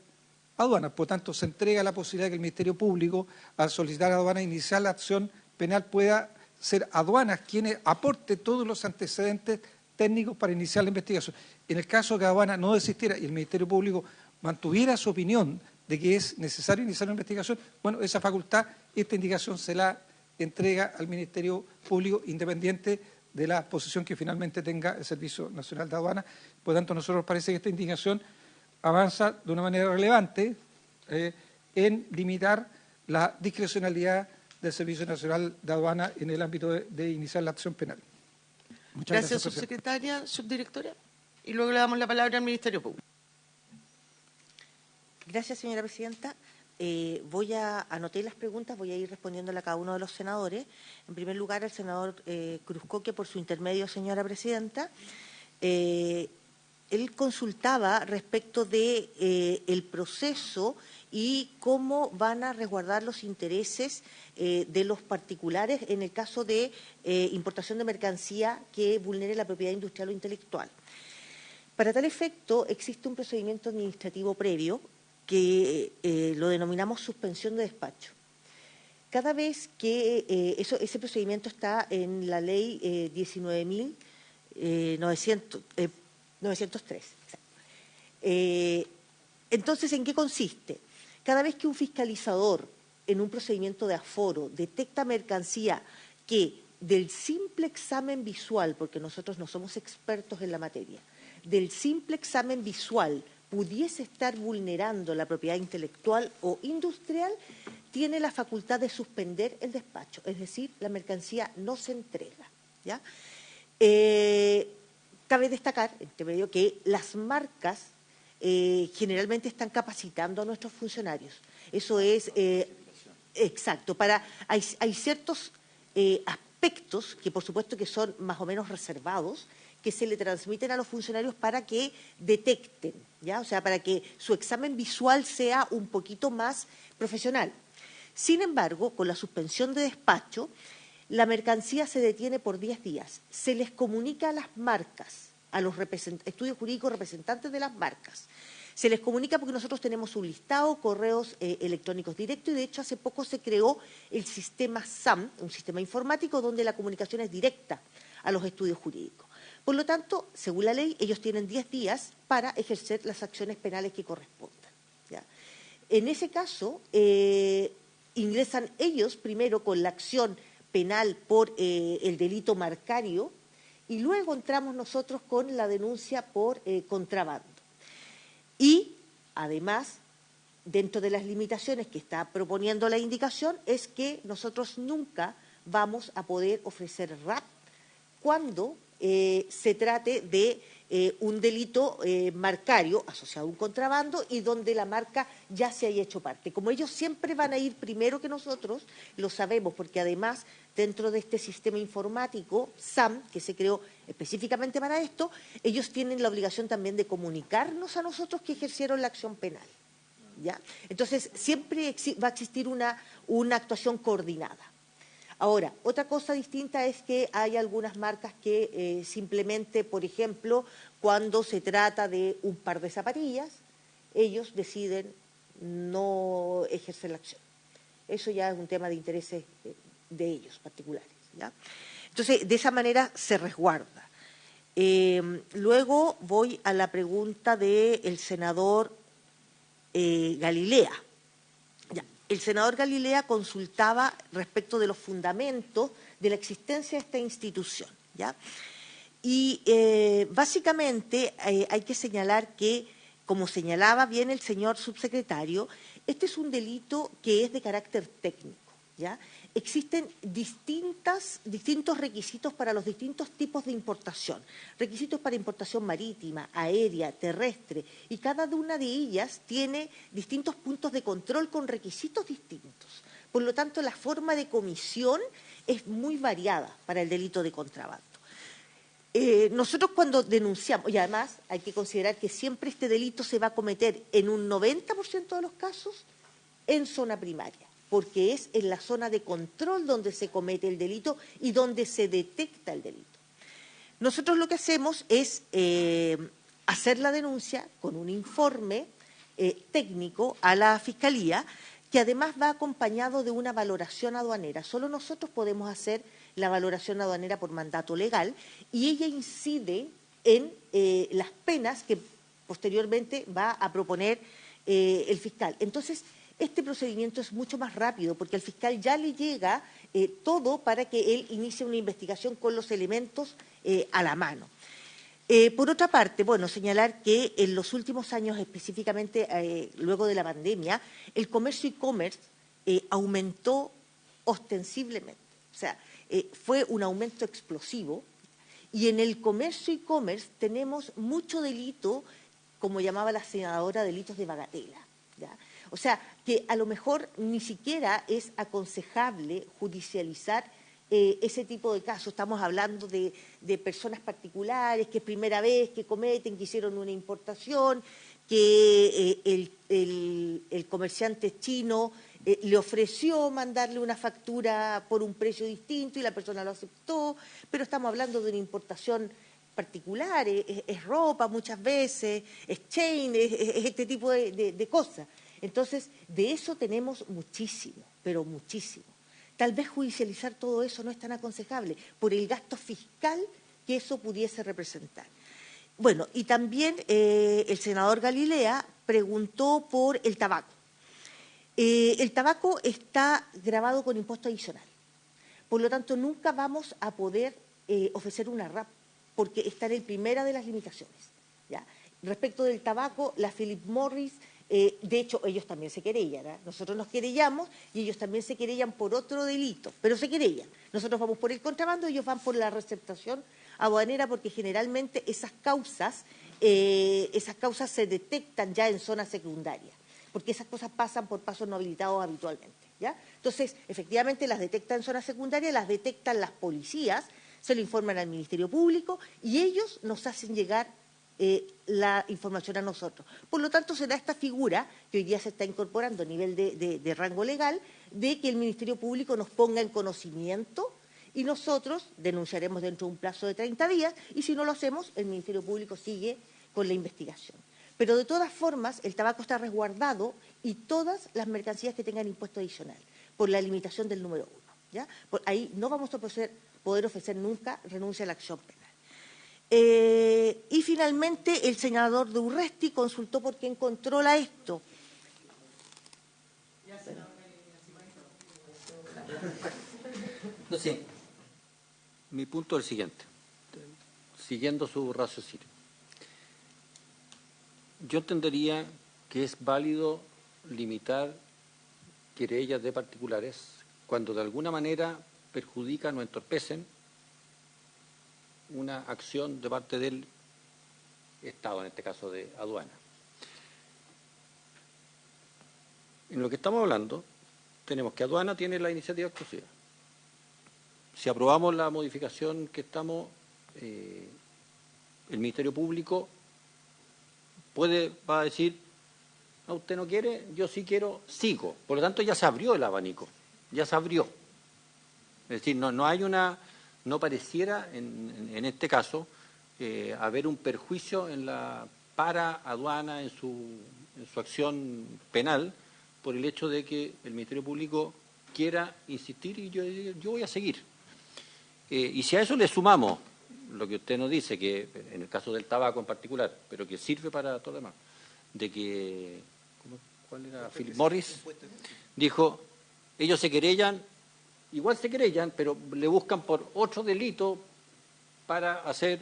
aduanas. Por tanto, se entrega la posibilidad de que el Ministerio Público, al solicitar a aduanas iniciar la acción penal, pueda ser aduanas quienes aporte todos los antecedentes técnicos para iniciar la investigación. En el caso que aduanas no desistiera y el Ministerio Público mantuviera su opinión de que es necesario iniciar una investigación, bueno, esa facultad, esta indicación se la entrega al Ministerio Público independiente de la posición que finalmente tenga el Servicio Nacional de Aduanas. Por lo tanto, a nosotros nos parece que esta indicación avanza de una manera relevante en limitar la discrecionalidad del Servicio Nacional de Aduanas en el ámbito de iniciar la acción penal. Muchas gracias, subsecretaria, subdirectora. Y luego le damos la palabra al Ministerio Público. Gracias, señora presidenta. Anoté las preguntas, voy a ir respondiéndole a cada uno de los senadores. En primer lugar, al senador Cruzcoque, por su intermedio, señora presidenta. Él consultaba respecto de el proceso y cómo van a resguardar los intereses de los particulares en el caso de importación de mercancía que vulnere la propiedad industrial o intelectual. Para tal efecto, existe un procedimiento administrativo previo que lo denominamos suspensión de despacho. Cada vez que ese procedimiento está en la ley 19.903. Entonces, ¿en qué consiste? Cada vez que un fiscalizador en un procedimiento de aforo detecta mercancía que del simple examen visual, porque nosotros no somos expertos en la materia, del simple examen visual pudiese estar vulnerando la propiedad intelectual o industrial, tiene la facultad de suspender el despacho, es decir, la mercancía no se entrega, ¿ya? Cabe destacar, entre medio, que las marcas generalmente están capacitando a nuestros funcionarios. Eso es exacto. Hay ciertos aspectos que, por supuesto, que son más o menos reservados, que se le transmiten a los funcionarios para que detecten, ¿ya? O sea, para que su examen visual sea un poquito más profesional. Sin embargo, con la suspensión de despacho, la mercancía se detiene por 10 días. Se les comunica a las marcas, a los estudios jurídicos representantes de las marcas. Se les comunica porque nosotros tenemos un listado, correos electrónicos directos, y de hecho hace poco se creó el sistema SAM, un sistema informático donde la comunicación es directa a los estudios jurídicos. Por lo tanto, según la ley, ellos tienen 10 días para ejercer las acciones penales que correspondan, ¿ya? En ese caso, ingresan ellos primero con la acción penal por el delito marcario y luego entramos nosotros con la denuncia por contrabando. Y, además, dentro de las limitaciones que está proponiendo la indicación, es que nosotros nunca vamos a poder ofrecer RAP cuando se trate de un delito marcario asociado a un contrabando y donde la marca ya se haya hecho parte. Como ellos siempre van a ir primero que nosotros, lo sabemos, porque además dentro de este sistema informático SAM, que se creó específicamente para esto, ellos tienen la obligación también de comunicarnos a nosotros que ejercieron la acción penal, ¿ya? Entonces, siempre va a existir una actuación coordinada. Ahora, otra cosa distinta es que hay algunas marcas que simplemente, por ejemplo, cuando se trata de un par de zapatillas, ellos deciden no ejercer la acción. Eso ya es un tema de intereses de ellos particulares, ¿ya? Entonces, de esa manera se resguarda. Luego voy a la pregunta del senador Galilea. El senador Galilea consultaba respecto de los fundamentos de la existencia de esta institución, ¿ya? Y básicamente hay que señalar que como señalaba bien el señor subsecretario, este es un delito que es de carácter técnico, ¿ya? Existen distintos requisitos para los distintos tipos de importación. Requisitos para importación marítima, aérea, terrestre, y cada una de ellas tiene distintos puntos de control con requisitos distintos. Por lo tanto, la forma de comisión es muy variada para el delito de contrabando. Nosotros cuando denunciamos, y además hay que considerar que siempre este delito se va a cometer en un 90% de los casos en zona primaria, porque es en la zona de control donde se comete el delito y donde se detecta el delito. Nosotros lo que hacemos es hacer la denuncia con un informe técnico a la Fiscalía, que además va acompañado de una valoración aduanera. Solo nosotros podemos hacer la valoración aduanera por mandato legal y ella incide en las penas que posteriormente va a proponer el fiscal. Entonces, este procedimiento es mucho más rápido porque al fiscal ya le llega todo para que él inicie una investigación con los elementos a la mano. Por otra parte, bueno, señalar que en los últimos años, específicamente luego de la pandemia, el comercio e-commerce aumentó ostensiblemente. O sea, fue un aumento explosivo y en el comercio e-commerce tenemos mucho delito, como llamaba la senadora, delitos de bagatela, ¿ya? O sea, que a lo mejor ni siquiera es aconsejable judicializar ese tipo de casos. Estamos hablando de personas particulares que primera vez que cometen, que hicieron una importación, que el comerciante chino le ofreció mandarle una factura por un precio distinto y la persona lo aceptó, pero estamos hablando de una importación particular, es ropa muchas veces, es chain, es este tipo de cosas. Entonces, de eso tenemos muchísimo, pero muchísimo. Tal vez judicializar todo eso no es tan aconsejable por el gasto fiscal que eso pudiese representar. Bueno, y también el senador Galilea preguntó por el tabaco. El tabaco está gravado con impuesto adicional. Por lo tanto, nunca vamos a poder ofrecer una RAP porque está en primera de las limitaciones, ¿ya? Respecto del tabaco, la Philip Morris, de hecho, ellos también se querellan, ¿eh? Nosotros nos querellamos y ellos también se querellan por otro delito, pero se querellan. Nosotros vamos por el contrabando, ellos van por la receptación aduanera porque generalmente esas causas se detectan ya en zonas secundarias, porque esas cosas pasan por pasos no habilitados habitualmente, ¿ya? Entonces, efectivamente, las detectan en zonas secundarias, las detectan las policías, se lo informan al Ministerio Público y ellos nos hacen llegar la información a nosotros. Por lo tanto, será esta figura que hoy día se está incorporando a nivel de rango legal, de que el Ministerio Público nos ponga en conocimiento y nosotros denunciaremos dentro de un plazo de 30 días y si no lo hacemos, el Ministerio Público sigue con la investigación. Pero de todas formas, el tabaco está resguardado y todas las mercancías que tengan impuesto adicional, por la limitación del número 1. ¿Ya? Ahí no vamos a poder ofrecer nunca renuncia a la acción penal. Y finalmente, el senador de Urresti consultó por quién controla esto. No sé. Mi punto es el siguiente, siguiendo su raciocinio. Yo entendería que es válido limitar querellas de particulares cuando de alguna manera perjudican o entorpecen una acción de parte del Estado, en este caso de aduana. En lo que estamos hablando, tenemos que aduana tiene la iniciativa exclusiva. Si aprobamos la modificación que estamos, el Ministerio Público va a decir, no, usted no quiere, yo sí quiero, sigo. Por lo tanto, ya se abrió el abanico, ya se abrió. Es decir, no pareciera en este caso haber un perjuicio para aduana en su acción penal por el hecho de que el Ministerio Público quiera insistir y yo voy a seguir. Y si a eso le sumamos lo que usted nos dice, que en el caso del tabaco en particular, pero que sirve para todo lo demás, de que, ¿cuál era? Philip Morris dijo, ellos se querellan, igual se querellan, pero le buscan por otro delito para hacer...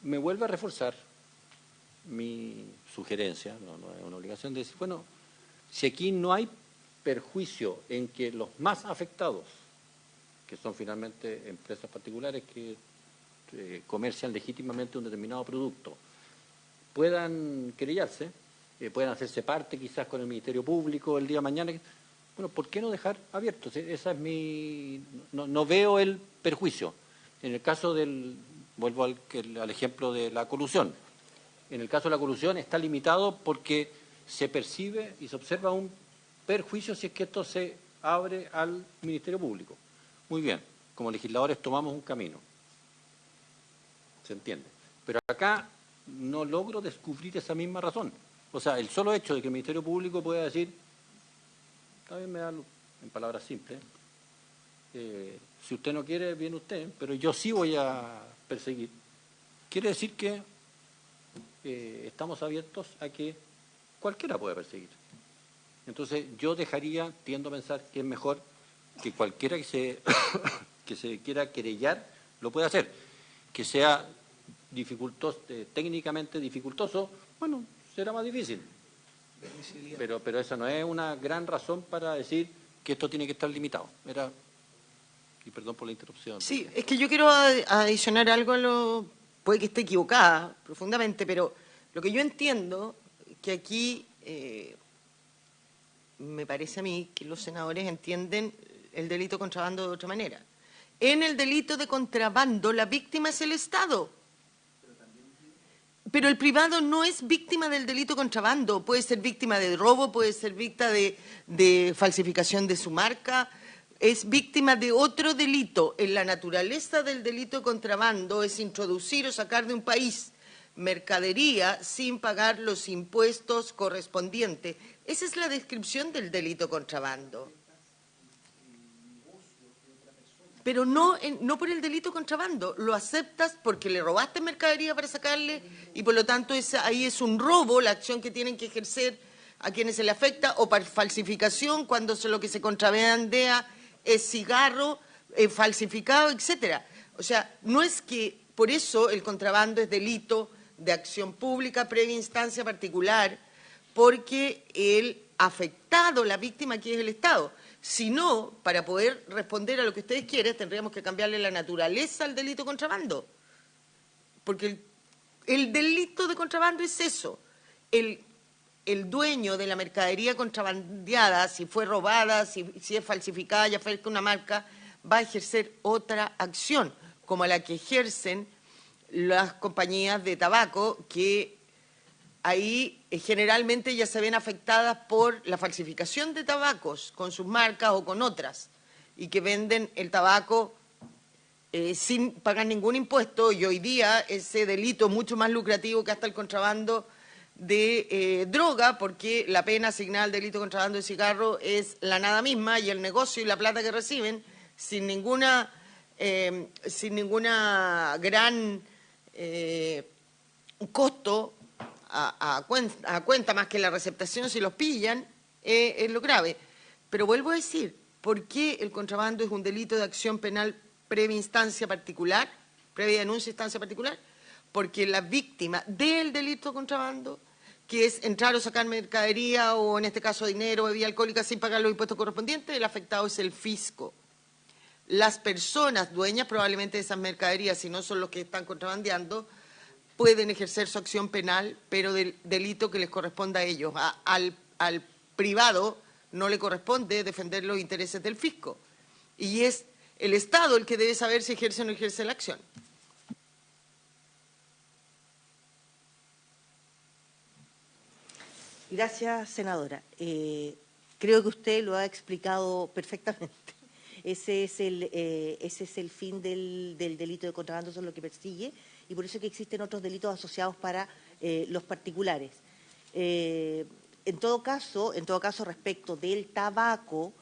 Me vuelve a reforzar mi sugerencia, no es una obligación, de decir, bueno, si aquí no hay perjuicio en que los más afectados, que son finalmente empresas particulares que comercian legítimamente un determinado producto, puedan querellarse, puedan hacerse parte quizás con el Ministerio Público el día de mañana, bueno, ¿por qué no dejar abierto? Esa es mi... No veo el perjuicio. En el caso del... Vuelvo al ejemplo de la colusión. En el caso de la colusión está limitado porque se percibe y se observa un perjuicio si es que esto se abre al Ministerio Público. Muy bien, como legisladores tomamos un camino. ¿Se entiende? Pero acá no logro descubrir esa misma razón. O sea, el solo hecho de que el Ministerio Público pueda decir, también me da, en palabras simples, si usted no quiere, viene usted, pero yo sí voy a perseguir. Quiere decir que estamos abiertos a que cualquiera pueda perseguir. Entonces, yo tiendo a pensar que es mejor que cualquiera que se quiera querellar lo pueda hacer. Que sea técnicamente dificultoso, bueno, será más difícil. Pero esa no es una gran razón para decir que esto tiene que estar limitado. Y perdón por la interrupción. Sí, es que yo quiero adicionar algo puede que esté equivocada profundamente, pero lo que yo entiendo que aquí me parece a mí que los senadores entienden el delito de contrabando de otra manera. En el delito de contrabando la víctima es el Estado. Pero el privado no es víctima del delito de contrabando. Puede ser víctima de robo, puede ser víctima de falsificación de su marca. Es víctima de otro delito. En la naturaleza del delito de contrabando es introducir o sacar de un país mercadería sin pagar los impuestos correspondientes. Esa es la descripción del delito de contrabando. Pero no por el delito de contrabando, lo aceptas porque le robaste mercadería para sacarle y por lo tanto ahí es un robo la acción que tienen que ejercer a quienes se le afecta, o para falsificación cuando lo que se contrabandea es cigarro falsificado, etcétera. O sea, no es que por eso el contrabando es delito de acción pública previa instancia particular, porque el afectado, la víctima aquí es el Estado. Si no, para poder responder a lo que ustedes quieren, tendríamos que cambiarle la naturaleza al delito de contrabando. Porque el delito de contrabando es eso. El dueño de la mercadería contrabandeada, si fue robada, si es falsificada, ya fue una marca, va a ejercer otra acción, como la que ejercen las compañías de tabaco, que ahí generalmente ya se ven afectadas por la falsificación de tabacos con sus marcas o con otras, y que venden el tabaco sin pagar ningún impuesto, y hoy día ese delito es mucho más lucrativo que hasta el contrabando de droga, porque la pena asignada al delito de contrabando de cigarro es la nada misma, y el negocio y la plata que reciben sin ninguna gran costo a cuenta más que la receptación si los pillan, es lo grave. Pero vuelvo a decir, ¿por qué el contrabando es un delito de acción penal previa instancia particular, previa denuncia instancia particular? Porque la víctima del delito de contrabando, que es entrar o sacar mercadería o en este caso dinero o bebida alcohólica sin pagar los impuestos correspondientes, el afectado es el fisco. Las personas dueñas probablemente de esas mercaderías, si no son los que están contrabandeando, pueden ejercer su acción penal, pero del delito que les corresponda a ellos. Al privado no le corresponde defender los intereses del fisco. Y es el Estado el que debe saber si ejerce o no ejerce la acción. Gracias, senadora. Creo que usted lo ha explicado perfectamente. Ese es el fin del delito de contrabando, eso es lo que persigue, y por eso es que existen otros delitos asociados para los particulares. En todo caso, respecto del tabaco,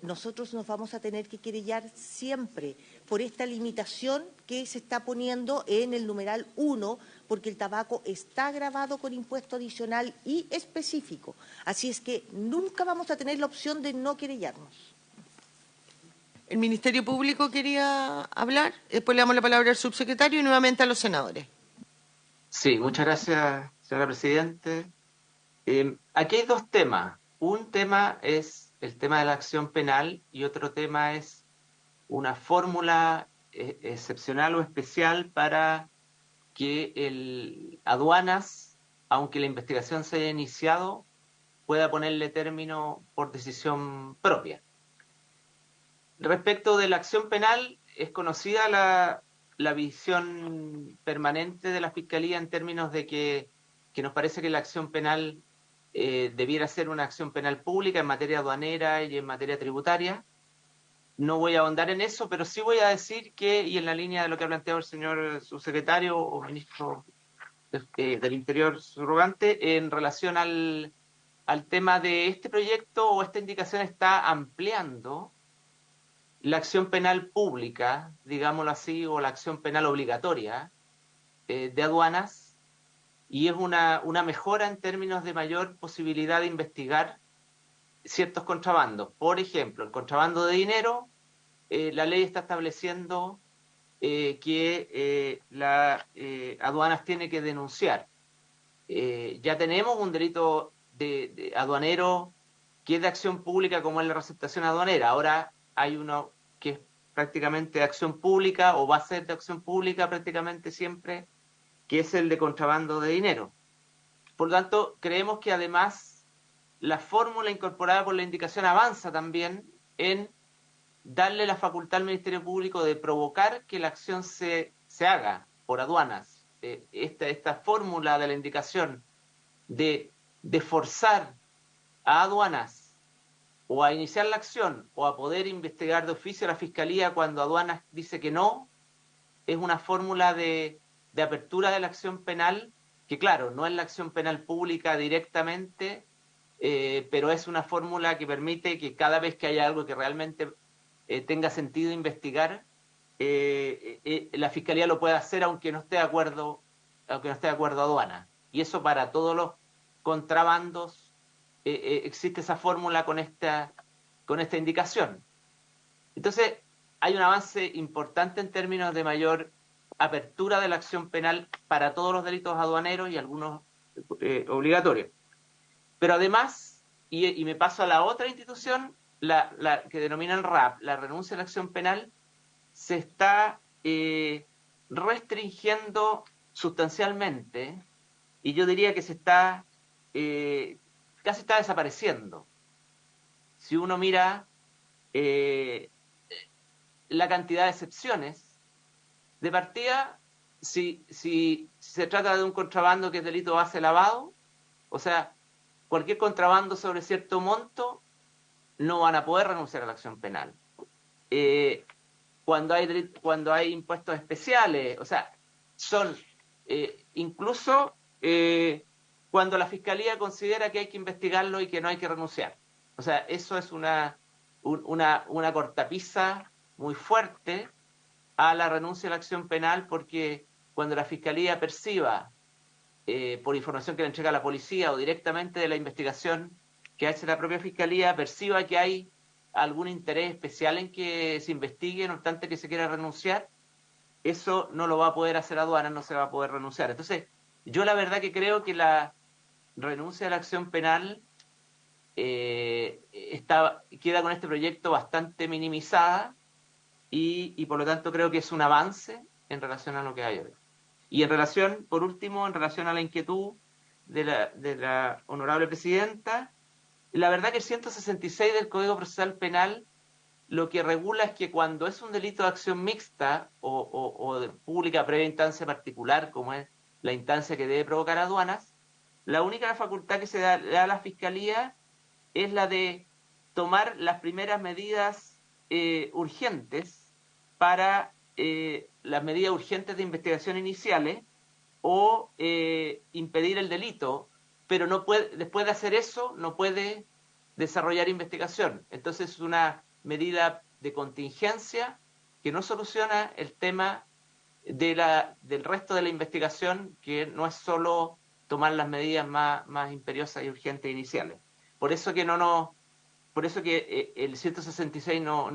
nosotros nos vamos a tener que querellar siempre por esta limitación que se está poniendo en el numeral 1, porque el tabaco está gravado con impuesto adicional y específico. Así es que nunca vamos a tener la opción de no querellarnos. El Ministerio Público quería hablar, después le damos la palabra al subsecretario y nuevamente a los senadores. Sí, muchas gracias, señora Presidente. Aquí hay dos temas. Un tema es el tema de la acción penal y otro tema es una fórmula excepcional o especial para que aduanas, aunque la investigación se haya iniciado, pueda ponerle término por decisión propia. Respecto de la acción penal, es conocida la visión permanente de la Fiscalía en términos de que nos parece que la acción penal debiera ser una acción penal pública en materia aduanera y en materia tributaria. No voy a ahondar en eso, pero sí voy a decir que, y en la línea de lo que ha planteado el señor subsecretario o ministro del Interior subrogante, en relación al tema de este proyecto o esta indicación está ampliando la acción penal pública, digámoslo así, o la acción penal obligatoria de aduanas, y es una mejora en términos de mayor posibilidad de investigar ciertos contrabandos. Por ejemplo, el contrabando de dinero, la ley está estableciendo que la aduanas tiene que denunciar. Ya tenemos un delito de aduanero que es de acción pública como es la receptación aduanera. Ahora hay uno que es prácticamente de acción pública o va a ser de acción pública prácticamente siempre, que es el de contrabando de dinero. Por lo tanto, creemos que además la fórmula incorporada por la indicación avanza también en darle la facultad al Ministerio Público de provocar que la acción se haga por aduanas. Esta fórmula de la indicación de forzar a aduanas o a iniciar la acción o a poder investigar de oficio a la Fiscalía cuando aduanas dice que no, es una fórmula de apertura de la acción penal que, claro, no es la acción penal pública directamente, pero es una fórmula que permite que cada vez que haya algo que realmente tenga sentido investigar, la Fiscalía lo pueda hacer aunque no esté de acuerdo aduana. Y eso para todos los contrabandos existe esa fórmula con esta indicación. Entonces, hay un avance importante en términos de mayor apertura de la acción penal para todos los delitos aduaneros y algunos obligatorios. Pero además, y me paso a la otra institución, la que denominan RAP, la renuncia a la acción penal, se está restringiendo sustancialmente, y yo diría que casi está desapareciendo. Si uno mira la cantidad de excepciones, de partida, si se trata de un contrabando que es delito base lavado, o sea, cualquier contrabando sobre cierto monto, no van a poder renunciar a la acción penal. Cuando hay impuestos especiales, o sea, son incluso cuando la Fiscalía considera que hay que investigarlo y que no hay que renunciar. O sea, eso es una cortapisa muy fuerte a la renuncia a la acción penal, porque cuando la Fiscalía perciba, por información que le entrega la policía o directamente de la investigación que hace la propia Fiscalía, perciba que hay algún interés especial en que se investigue, no obstante que se quiera renunciar, eso no lo va a poder hacer aduanas, no se va a poder renunciar. Entonces, yo la verdad que creo que la renuncia a la acción penal queda con este proyecto bastante minimizada y por lo tanto creo que es un avance en relación a lo que hay hoy. Y en relación, por último, en relación a la inquietud de la honorable presidenta, la verdad que el 166 del Código Procesal Penal lo que regula es que cuando es un delito de acción mixta o de pública previa instancia particular, como es la instancia que debe provocar aduanas, la única facultad que se da a la Fiscalía es la de tomar las primeras medidas urgentes para las medidas urgentes de investigación iniciales o impedir el delito, pero no puede, después de hacer eso no puede desarrollar investigación. Entonces es una medida de contingencia que no soluciona el tema del resto de la investigación, que no es solo tomar las medidas más imperiosas y urgentes iniciales. Por eso que el 166 no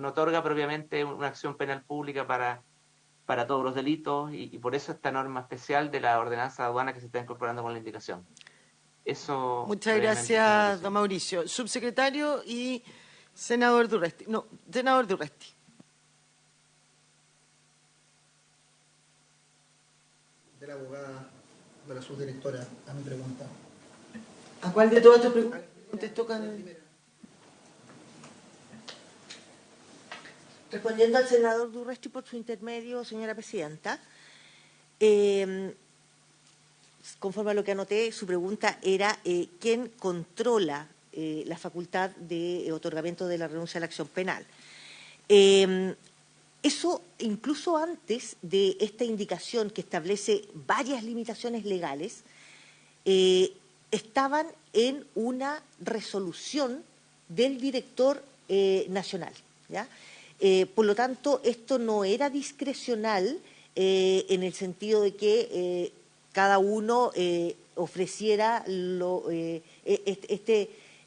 otorga propiamente una acción penal pública para para todos los delitos y por eso esta norma especial de la ordenanza de aduana que se está incorporando con la indicación. Eso. Muchas gracias, don Mauricio. Subsecretario y senador Durresti. No, senador Durresti. De la abogada, de la subdirectora, a mi pregunta. ¿A cuál de todas tus preguntas contestó Respondiendo al senador Durresti por su intermedio, señora presidenta, conforme a lo que anoté, su pregunta era ¿quién controla la facultad de otorgamiento de la renuncia a la acción penal? Eso, incluso antes de esta indicación que establece varias limitaciones legales, estaban en una resolución del director nacional, ¿ya? Por lo tanto, esto no era discrecional en el sentido de que cada uno ofreciera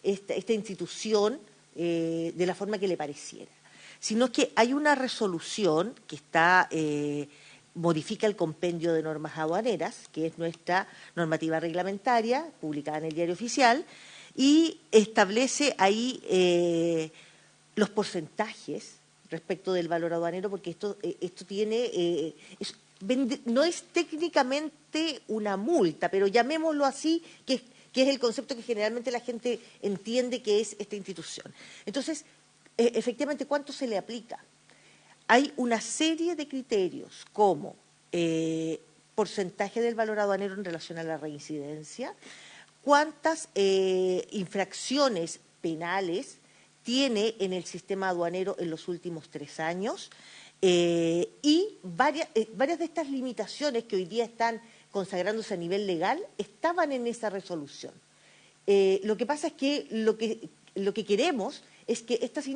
esta institución de la forma que le pareciera, sino que hay una resolución que está modifica el compendio de normas aduaneras, que es nuestra normativa reglamentaria, publicada en el Diario Oficial, y establece ahí los porcentajes respecto del valor aduanero, porque esto tiene no es técnicamente una multa, pero llamémoslo así, que es el concepto que generalmente la gente entiende que es esta institución. Entonces, efectivamente, ¿cuánto se le aplica? Hay una serie de criterios como porcentaje del valor aduanero en relación a la reincidencia, cuántas infracciones penales tiene en el sistema aduanero en los últimos 3 años, y varias de estas limitaciones que hoy día están consagrándose a nivel legal estaban en esa resolución. Lo que pasa es que lo que queremos es que estas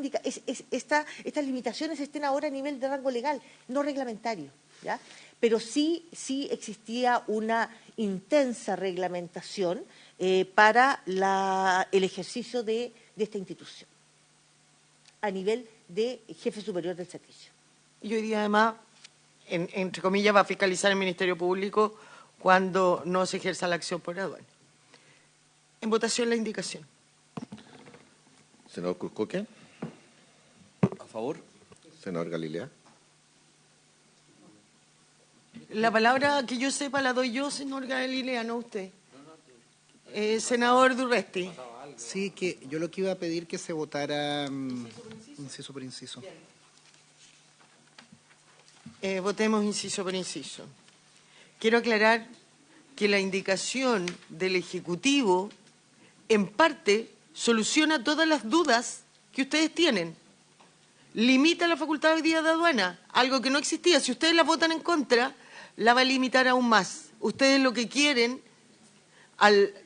limitaciones estén ahora a nivel de rango legal, no reglamentario, ¿ya? Pero sí existía una intensa reglamentación para el ejercicio de esta institución a nivel de jefe superior del servicio. Y hoy día, además, entre comillas, va a fiscalizar el Ministerio Público cuando no se ejerza la acción por aduana. En votación la indicación. Senador Cruzcoque. A favor. Senador Galilea. La palabra que yo sepa la doy yo, señor Galilea, no usted. Senador Durresti. Sí, que yo lo que iba a pedir que se votara inciso por inciso. Votemos inciso por inciso. Quiero aclarar que la indicación del Ejecutivo, en parte, soluciona todas las dudas que ustedes tienen. Limita la facultad hoy día de aduana, algo que no existía. Si ustedes la votan en contra, la va a limitar aún más. Ustedes lo que quieren,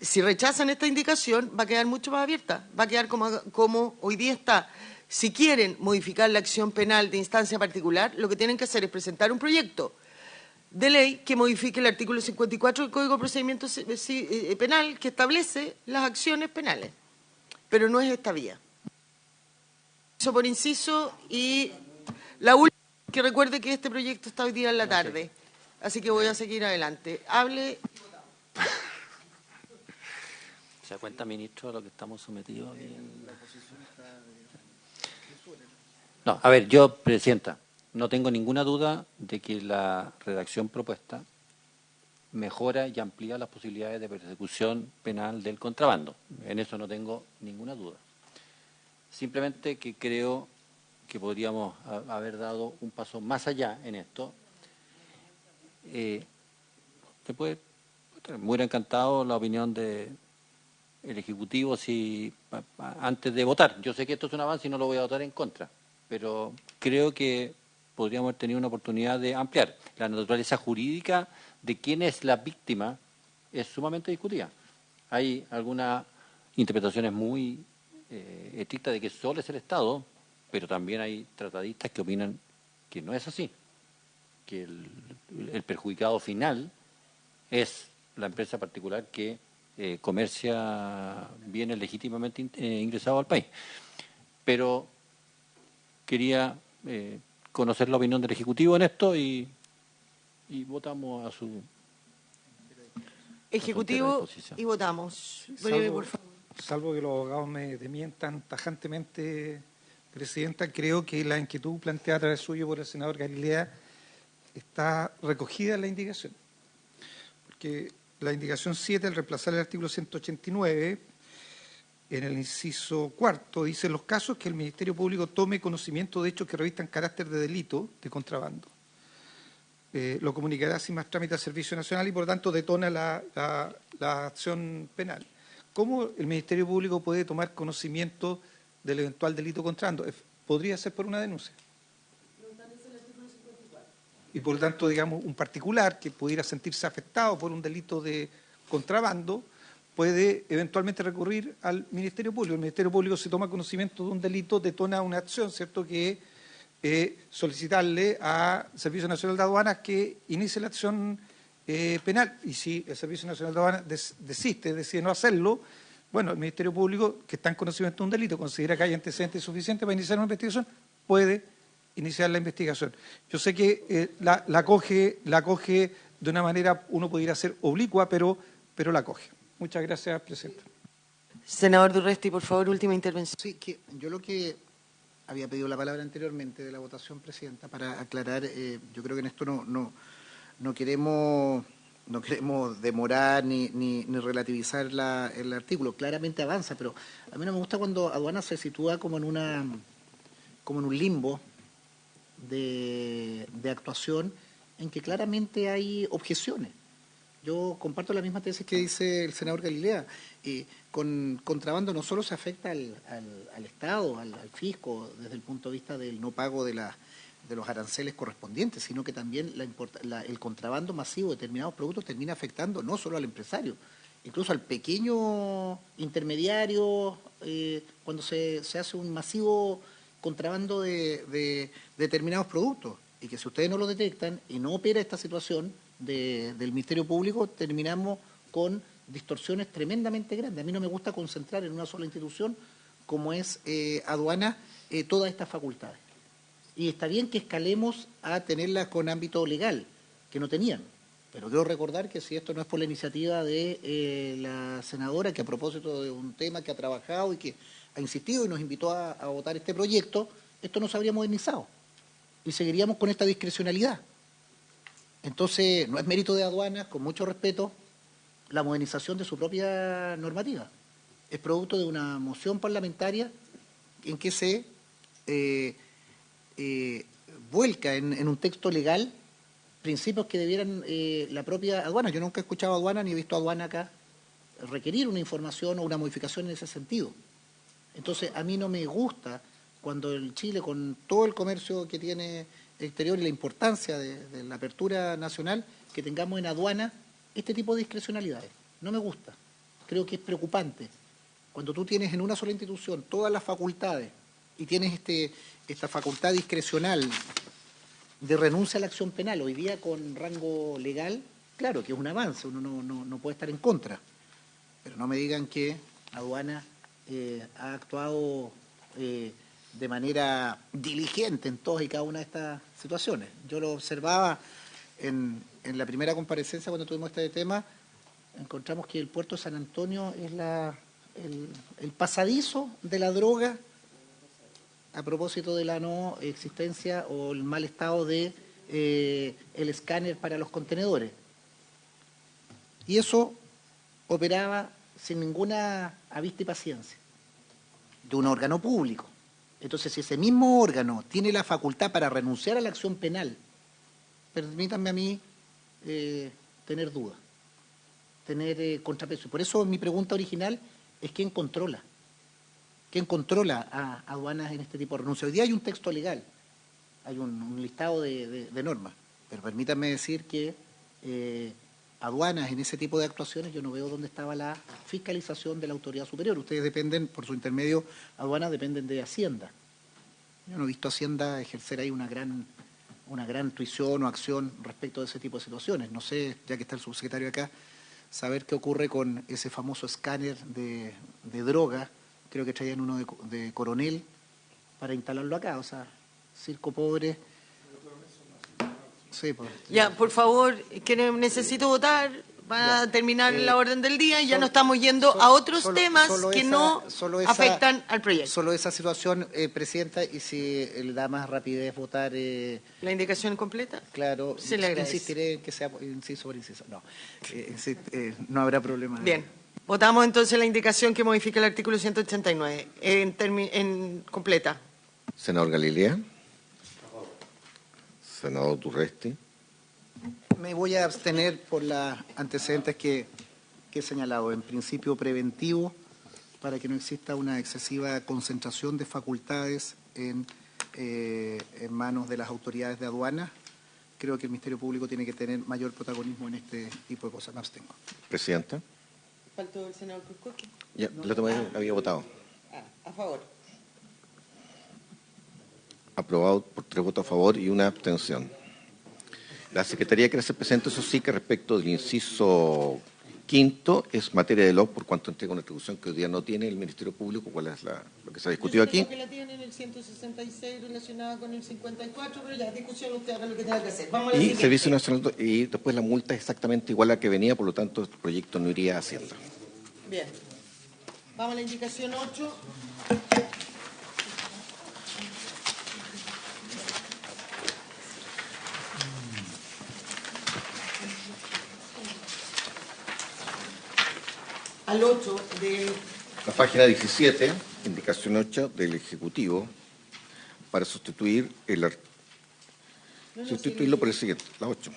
si rechazan esta indicación, va a quedar mucho más abierta, va a quedar como hoy día está. Si quieren modificar la acción penal de instancia particular, lo que tienen que hacer es presentar un proyecto de ley que modifique el artículo 54 del Código de Procedimiento Penal que establece las acciones penales, pero no es esta vía. Inciso por inciso, y la última, que recuerde que este proyecto está hoy día en la tarde, así que voy a seguir adelante. Hable. ¿Se da cuenta, ministro, de lo que estamos sometidos? No, a ver, yo, presidenta, no tengo ninguna duda de que la redacción propuesta mejora y amplía las posibilidades de persecución penal del contrabando. En eso no tengo ninguna duda. Simplemente que creo que podríamos haber dado un paso más allá en esto. Me hubiera encantado la opinión del Ejecutivo antes de votar. Yo sé que esto es un avance y no lo voy a votar en contra, pero creo que podríamos haber tenido una oportunidad de ampliar. La naturaleza jurídica de quién es la víctima es sumamente discutida. Hay algunas interpretaciones muy estrictas de que solo es el Estado, pero también hay tratadistas que opinan que no es así, que el perjudicado final es la empresa particular que comercia bienes legítimamente ingresados al país. Pero quería conocer la opinión del Ejecutivo en esto y y votamos a su Ejecutivo disposición. y votamos. Breve, por favor. Salvo que los abogados me desmientan tajantemente, Presidenta, creo que la inquietud planteada a través suyo por el senador Galilea está recogida en la indicación. Porque la indicación 7, al reemplazar el artículo 189, en el inciso cuarto, dice: en los casos que el Ministerio Público tome conocimiento de hechos que revistan carácter de delito de contrabando, lo comunicará sin más trámite al Servicio Nacional y, por lo tanto, detona la acción penal. ¿Cómo el Ministerio Público puede tomar conocimiento del eventual delito de contrabando? Podría ser por una denuncia. Y, por lo tanto, digamos, un particular que pudiera sentirse afectado por un delito de contrabando puede eventualmente recurrir al Ministerio Público. El Ministerio Público, si toma conocimiento de un delito, detona una acción, ¿cierto?, que solicitarle al Servicio Nacional de Aduanas que inicie la acción penal. Y si el Servicio Nacional de Aduanas decide no hacerlo, bueno, el Ministerio Público, que está en conocimiento de un delito, considera que hay antecedentes suficientes para iniciar una investigación, puede iniciar la investigación. Yo sé que la coge de una manera, uno pudiera ser oblicua, pero la coge. Muchas gracias, Presidenta. Senador Durresti, por favor, última intervención. Sí, que yo lo que había pedido la palabra anteriormente de la votación, Presidenta, para aclarar, yo creo que en esto no queremos demorar ni relativizar el artículo. Claramente avanza, pero a mí no me gusta cuando aduana se sitúa como en un limbo de actuación en que claramente hay objeciones. Yo comparto la misma tesis que dice el senador Galilea. Con contrabando no solo se afecta al Estado, al fisco, desde el punto de vista del no pago de los aranceles correspondientes, sino que también el contrabando masivo de determinados productos termina afectando no solo al empresario, incluso al pequeño intermediario, cuando se hace un masivo contrabando de determinados productos, y que si ustedes no lo detectan y no opera esta situación del Ministerio Público, terminamos con distorsiones tremendamente grandes. A mí no me gusta concentrar en una sola institución como es aduana todas estas facultades. Y está bien que escalemos a tenerlas con ámbito legal, que no tenían. Pero quiero recordar que si esto no es por la iniciativa de la senadora, que a propósito de un tema que ha trabajado y que ha insistido y nos invitó a votar este proyecto, esto no se habría modernizado y seguiríamos con esta discrecionalidad. Entonces, no es mérito de aduanas, con mucho respeto, la modernización de su propia normativa. Es producto de una moción parlamentaria en que se vuelca en un texto legal principios que debieran la propia aduana. Yo nunca he escuchado a aduana ni he visto a aduana acá requerir una información o una modificación en ese sentido. Entonces, a mí no me gusta cuando el Chile, con todo el comercio que tiene exterior y la importancia de la apertura nacional, que tengamos en aduana este tipo de discrecionalidades. No me gusta. Creo que es preocupante. Cuando tú tienes en una sola institución todas las facultades y tienes esta facultad discrecional de renuncia a la acción penal, hoy día con rango legal, claro que es un avance, uno no puede estar en contra. Pero no me digan que aduana ha actuado de manera diligente en todas y cada una de estas situaciones. Yo lo observaba en la primera comparecencia cuando tuvimos este tema, encontramos que el puerto de San Antonio es el pasadizo de la droga a propósito de la no existencia o el mal estado de el escáner para los contenedores. Y eso operaba sin ninguna avista y paciencia de un órgano público. Entonces, si ese mismo órgano tiene la facultad para renunciar a la acción penal, permítanme a mí tener dudas, tener contrapeso. Por eso mi pregunta original es ¿quién controla? ¿Quién controla a aduanas en este tipo de renuncia? Hoy día hay un texto legal, hay un listado de normas, pero permítanme decir que aduanas en ese tipo de actuaciones yo no veo dónde estaba la fiscalización de la autoridad superior. Ustedes dependen, por su intermedio, aduanas dependen de Hacienda. Yo no he visto a Hacienda ejercer ahí una gran tuición o acción respecto de ese tipo de situaciones. No sé, ya que está el subsecretario acá, saber qué ocurre con ese famoso escáner de droga. Creo que traían uno de Coronel para instalarlo acá. O sea, circo pobre. Sí, pues. Ya, por favor, que necesito votar. Va a terminar la orden del día y ya nos estamos yendo a otros temas que no afectan al proyecto. Solo esa situación, Presidenta, y si le da más rapidez votar... ¿La indicación completa? Claro, se le agradece. Insistiré en que sea inciso por inciso. No, no habrá problema. Bien, votamos entonces la indicación que modifica el artículo 189 en completa. Senador Galilea. Senador Durresti. Me voy a abstener por los antecedentes que he señalado. En principio preventivo, para que no exista una excesiva concentración de facultades en manos de las autoridades de aduana. Creo que el Ministerio Público tiene que tener mayor protagonismo en este tipo de cosas. Me abstengo. Presidenta. ¿Faltó el senador Cruzcoque? Ya, la tomé, había votado. A favor. Aprobado por 3 votos a favor y una abstención. La Secretaría quiere hacer presente, eso sí, que respecto del inciso quinto es materia de LOC, por cuanto entrega una atribución que hoy día no tiene el Ministerio Público. ¿Cuál es lo que se ha discutido aquí? Que la tienen el 166 relacionada con el 54, pero ya, discusión, usted haga lo que tenga que hacer. Vamos a la Y siguiente. Servicio Nacional, y después la multa es exactamente igual a la que venía, por lo tanto, el proyecto no iría a Hacienda. Bien. Vamos a la indicación 8. Al 8 de... La página 17, indicación 8 del Ejecutivo, para sustituir sustituirlo por el siguiente, la 8.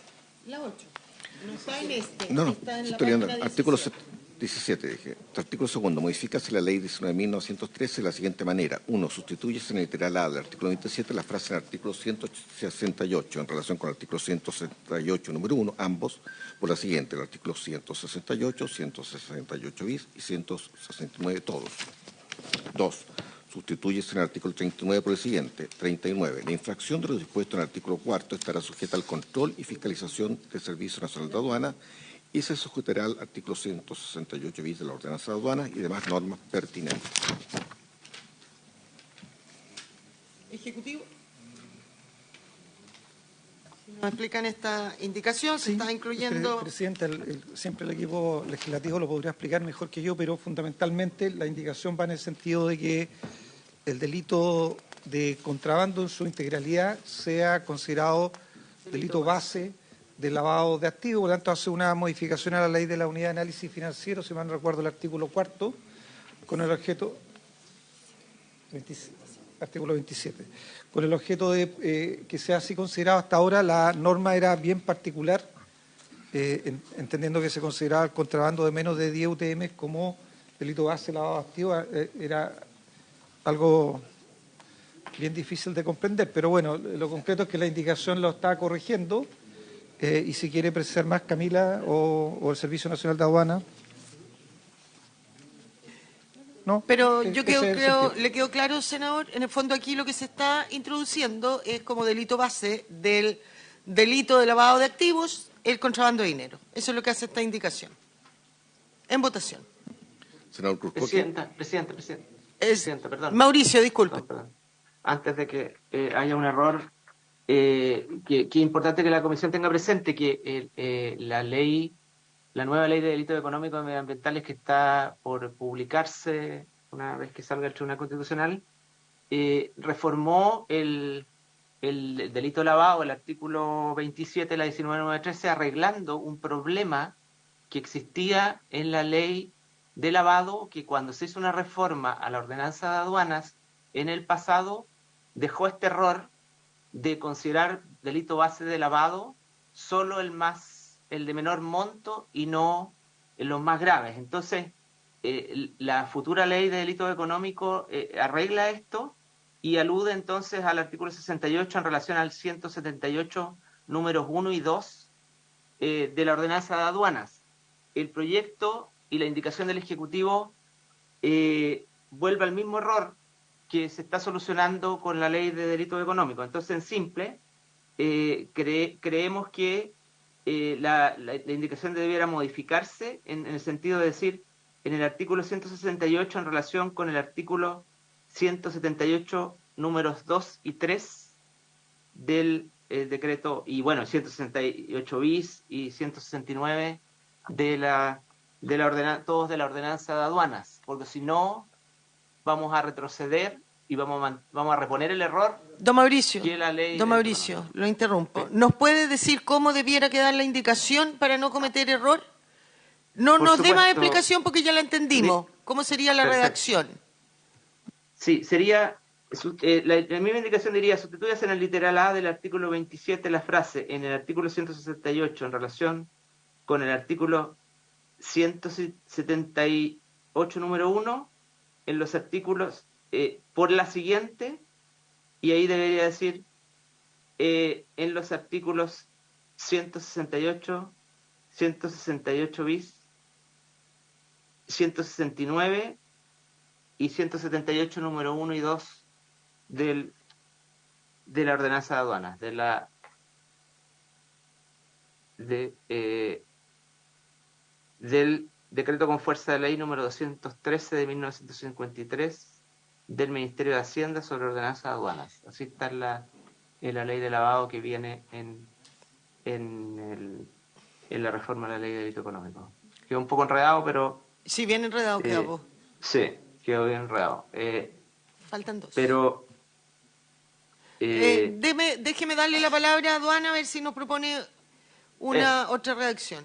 La 8. No está en este. No, está en la estoy leyendo. página Artículo 17. 17, dije. Artículo 2. Modifícase la ley 19.913 de la siguiente manera. 1. Sustituyese en el literal A del artículo 27 la frase en el artículo 168 en relación con el artículo 168, número 1, ambos, por la siguiente. El artículo 168, 168 bis y 169 todos. 2. Sustituyese en el artículo 39 por el siguiente. 39. La infracción de lo dispuesto en el artículo 4 estará sujeta al control y fiscalización del Servicio Nacional de Aduana y se sujetará al artículo 168 bis de la Ordenanza de Aduanas y demás normas pertinentes. Ejecutivo. Nos explican esta indicación, se está incluyendo... Presidenta, siempre el equipo legislativo lo podría explicar mejor que yo, pero fundamentalmente la indicación va en el sentido de que el delito de contrabando en su integralidad sea considerado delito base de lavado de activos. Por lo tanto, hace una modificación a la ley de la unidad de análisis financiero, si mal no recuerdo el artículo 4, con el objeto... artículo 27. Con el objeto de que sea así considerado. Hasta ahora la norma era bien particular, entendiendo que se consideraba el contrabando de menos de 10 UTM como delito base lavado de activos. Era algo bien difícil de comprender, pero bueno, lo concreto es que la indicación lo está corrigiendo y si quiere precisar más Camila o el Servicio Nacional de Aduana. ¿No? Pero yo creo, le quedó claro, senador, en el fondo aquí lo que se está introduciendo es como delito base del delito de lavado de activos, el contrabando de dinero. Eso es lo que hace esta indicación. En votación. Senador Cruzcoque. Presidenta, perdón. Mauricio, disculpe. Perdón. Antes de que haya un error, que es importante que la Comisión tenga presente que la nueva ley de delitos económicos y medioambientales que está por publicarse una vez que salga el Tribunal Constitucional, reformó el delito lavado, el artículo 27 de la 19.913, arreglando un problema que existía en la ley de lavado, que cuando se hizo una reforma a la ordenanza de aduanas en el pasado, dejó este error de considerar delito base de lavado solo el de menor monto y no los más graves. Entonces, la futura ley de delitos económicos arregla esto y alude entonces al artículo 68 en relación al 178 números 1 y 2 de la ordenanza de aduanas. El proyecto y la indicación del Ejecutivo vuelve al mismo error que se está solucionando con la ley de delitos económicos. Entonces, en simple, creemos que la indicación debiera modificarse en el sentido de decir, en el artículo 168 en relación con el artículo 178 números 2 y 3 del el decreto, y bueno, 168 bis y 169 de la todos de la ordenanza de aduanas, porque si no vamos a retroceder y vamos a reponer el error. Don Mauricio, que la ley don Mauricio, lo interrumpo. ¿Nos puede decir cómo debiera quedar la indicación para no cometer error? No Por nos dé más supuesto. explicación porque ya la entendimos. ¿Cómo sería la Perfecto. redacción? Sí, sería, la misma indicación diría, sustituyas en el literal A del artículo 27 la frase en el artículo 168 en relación con el artículo 178 número 1 en los artículos por la siguiente, y ahí debería decir en los artículos 168, 168 bis, 169 y 178 número 1 y 2 de la ordenanza de aduanas, del decreto con fuerza de ley número 213 de 1953 del Ministerio de Hacienda sobre ordenanza de aduanas. Así está en la ley de lavado que viene en la reforma de la ley de delito económico. Quedó un poco enredado, pero... Sí, bien enredado queda vos. Sí, quedó bien enredado. Faltan dos. Pero... déjeme darle la palabra a Aduana a ver si nos propone otra redacción.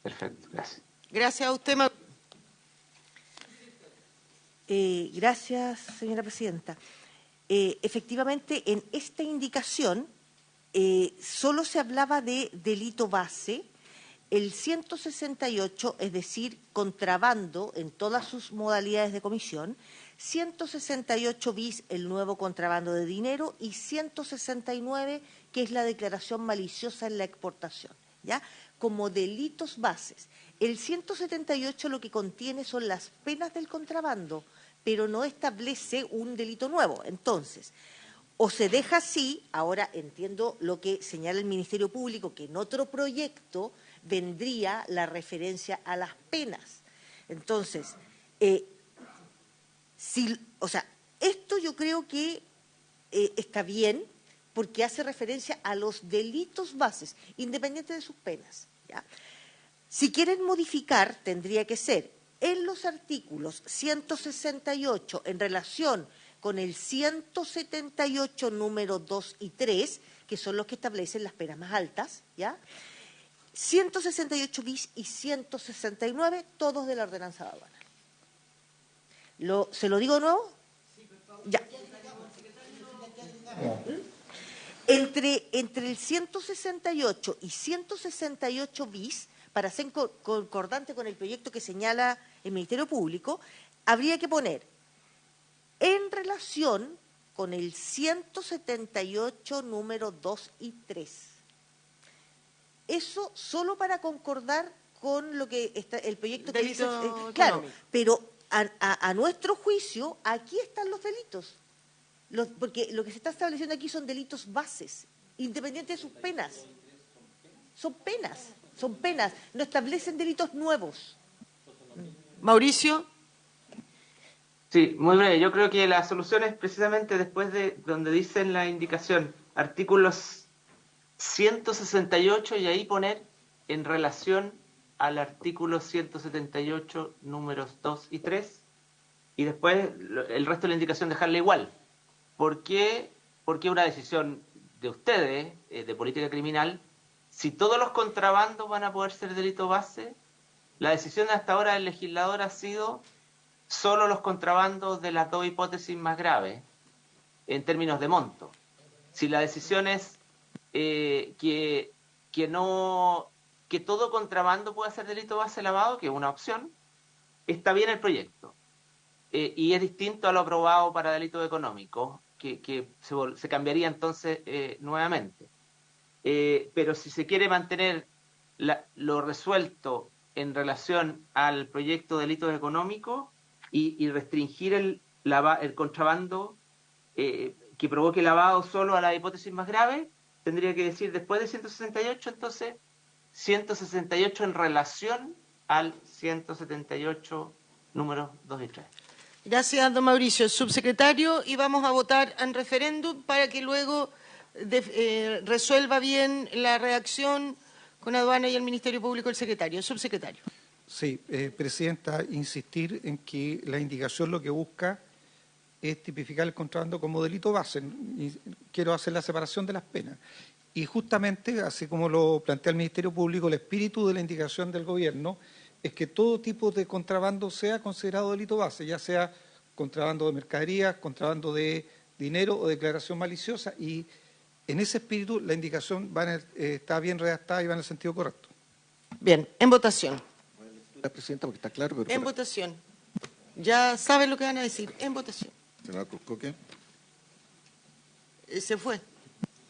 Perfecto, gracias. Gracias a usted. Gracias, señora presidenta. Efectivamente, en esta indicación solo se hablaba de delito base. El 168, es decir, contrabando en todas sus modalidades de comisión, 168 bis, el nuevo contrabando de dinero, y 169, que es la declaración maliciosa en la exportación, ¿ya? Como delitos bases. El 178 lo que contiene son las penas del contrabando, pero no establece un delito nuevo. Entonces, o se deja así, ahora entiendo lo que señala el Ministerio Público, que en otro proyecto vendría la referencia a las penas. Entonces, esto yo creo que está bien porque hace referencia a los delitos bases, independiente de sus penas, ¿ya? Si quieren modificar, tendría que ser en los artículos 168 en relación con el 178 número 2 y 3, que son los que establecen las penas más altas, ¿ya? 168 bis y 169, todos de la ordenanza de aduana. ¿Se lo digo de nuevo? Ya. Entre el 168 y 168 bis, para ser concordante con el proyecto que señala el Ministerio Público, habría que poner en relación con el 178 número 2 y 3. Eso solo para concordar con lo que está el proyecto que dice. Claro, pero a nuestro juicio, aquí están los delitos. Porque lo que se está estableciendo aquí son delitos bases, independiente de sus penas. Son penas, no establecen delitos nuevos. Mauricio. Sí, muy breve. Yo creo que la solución es precisamente después de donde dice en la indicación artículos 168 y ahí poner en relación al artículo 178 números 2 y 3 y después el resto de la indicación dejarla igual. ¿Por qué? Porque una decisión de ustedes, de política criminal, si todos los contrabandos van a poder ser delito base, la decisión hasta ahora del legislador ha sido solo los contrabandos de las dos hipótesis más graves en términos de monto. Si la decisión es que todo contrabando pueda ser delito base lavado, que es una opción, está bien el proyecto. Y es distinto a lo aprobado para delito económico, que se cambiaría entonces nuevamente. Pero si se quiere mantener lo resuelto en relación al proyecto de delitos económicos y restringir el contrabando que provoque lavado solo a la hipótesis más grave, tendría que decir después de 168, entonces 168 en relación al 178 números 2 y 3. Gracias, don Mauricio. Subsecretario, y vamos a votar en referéndum para que luego resuelva bien la redacción con aduana y el Ministerio Público, el secretario. Subsecretario. Sí, Presidenta, insistir en que la indicación lo que busca es tipificar el contrabando como delito base. Y quiero hacer la separación de las penas. Y justamente, así como lo plantea el Ministerio Público, el espíritu de la indicación del Gobierno es que todo tipo de contrabando sea considerado delito base, ya sea contrabando de mercaderías, contrabando de dinero o declaración maliciosa. Y en ese espíritu la indicación está bien redactada y va en el sentido correcto. Bien, en votación. La Presidenta, porque está claro. Pero En votación. Ya saben lo que van a decir. En votación. Senador Cruzcoque. Se fue.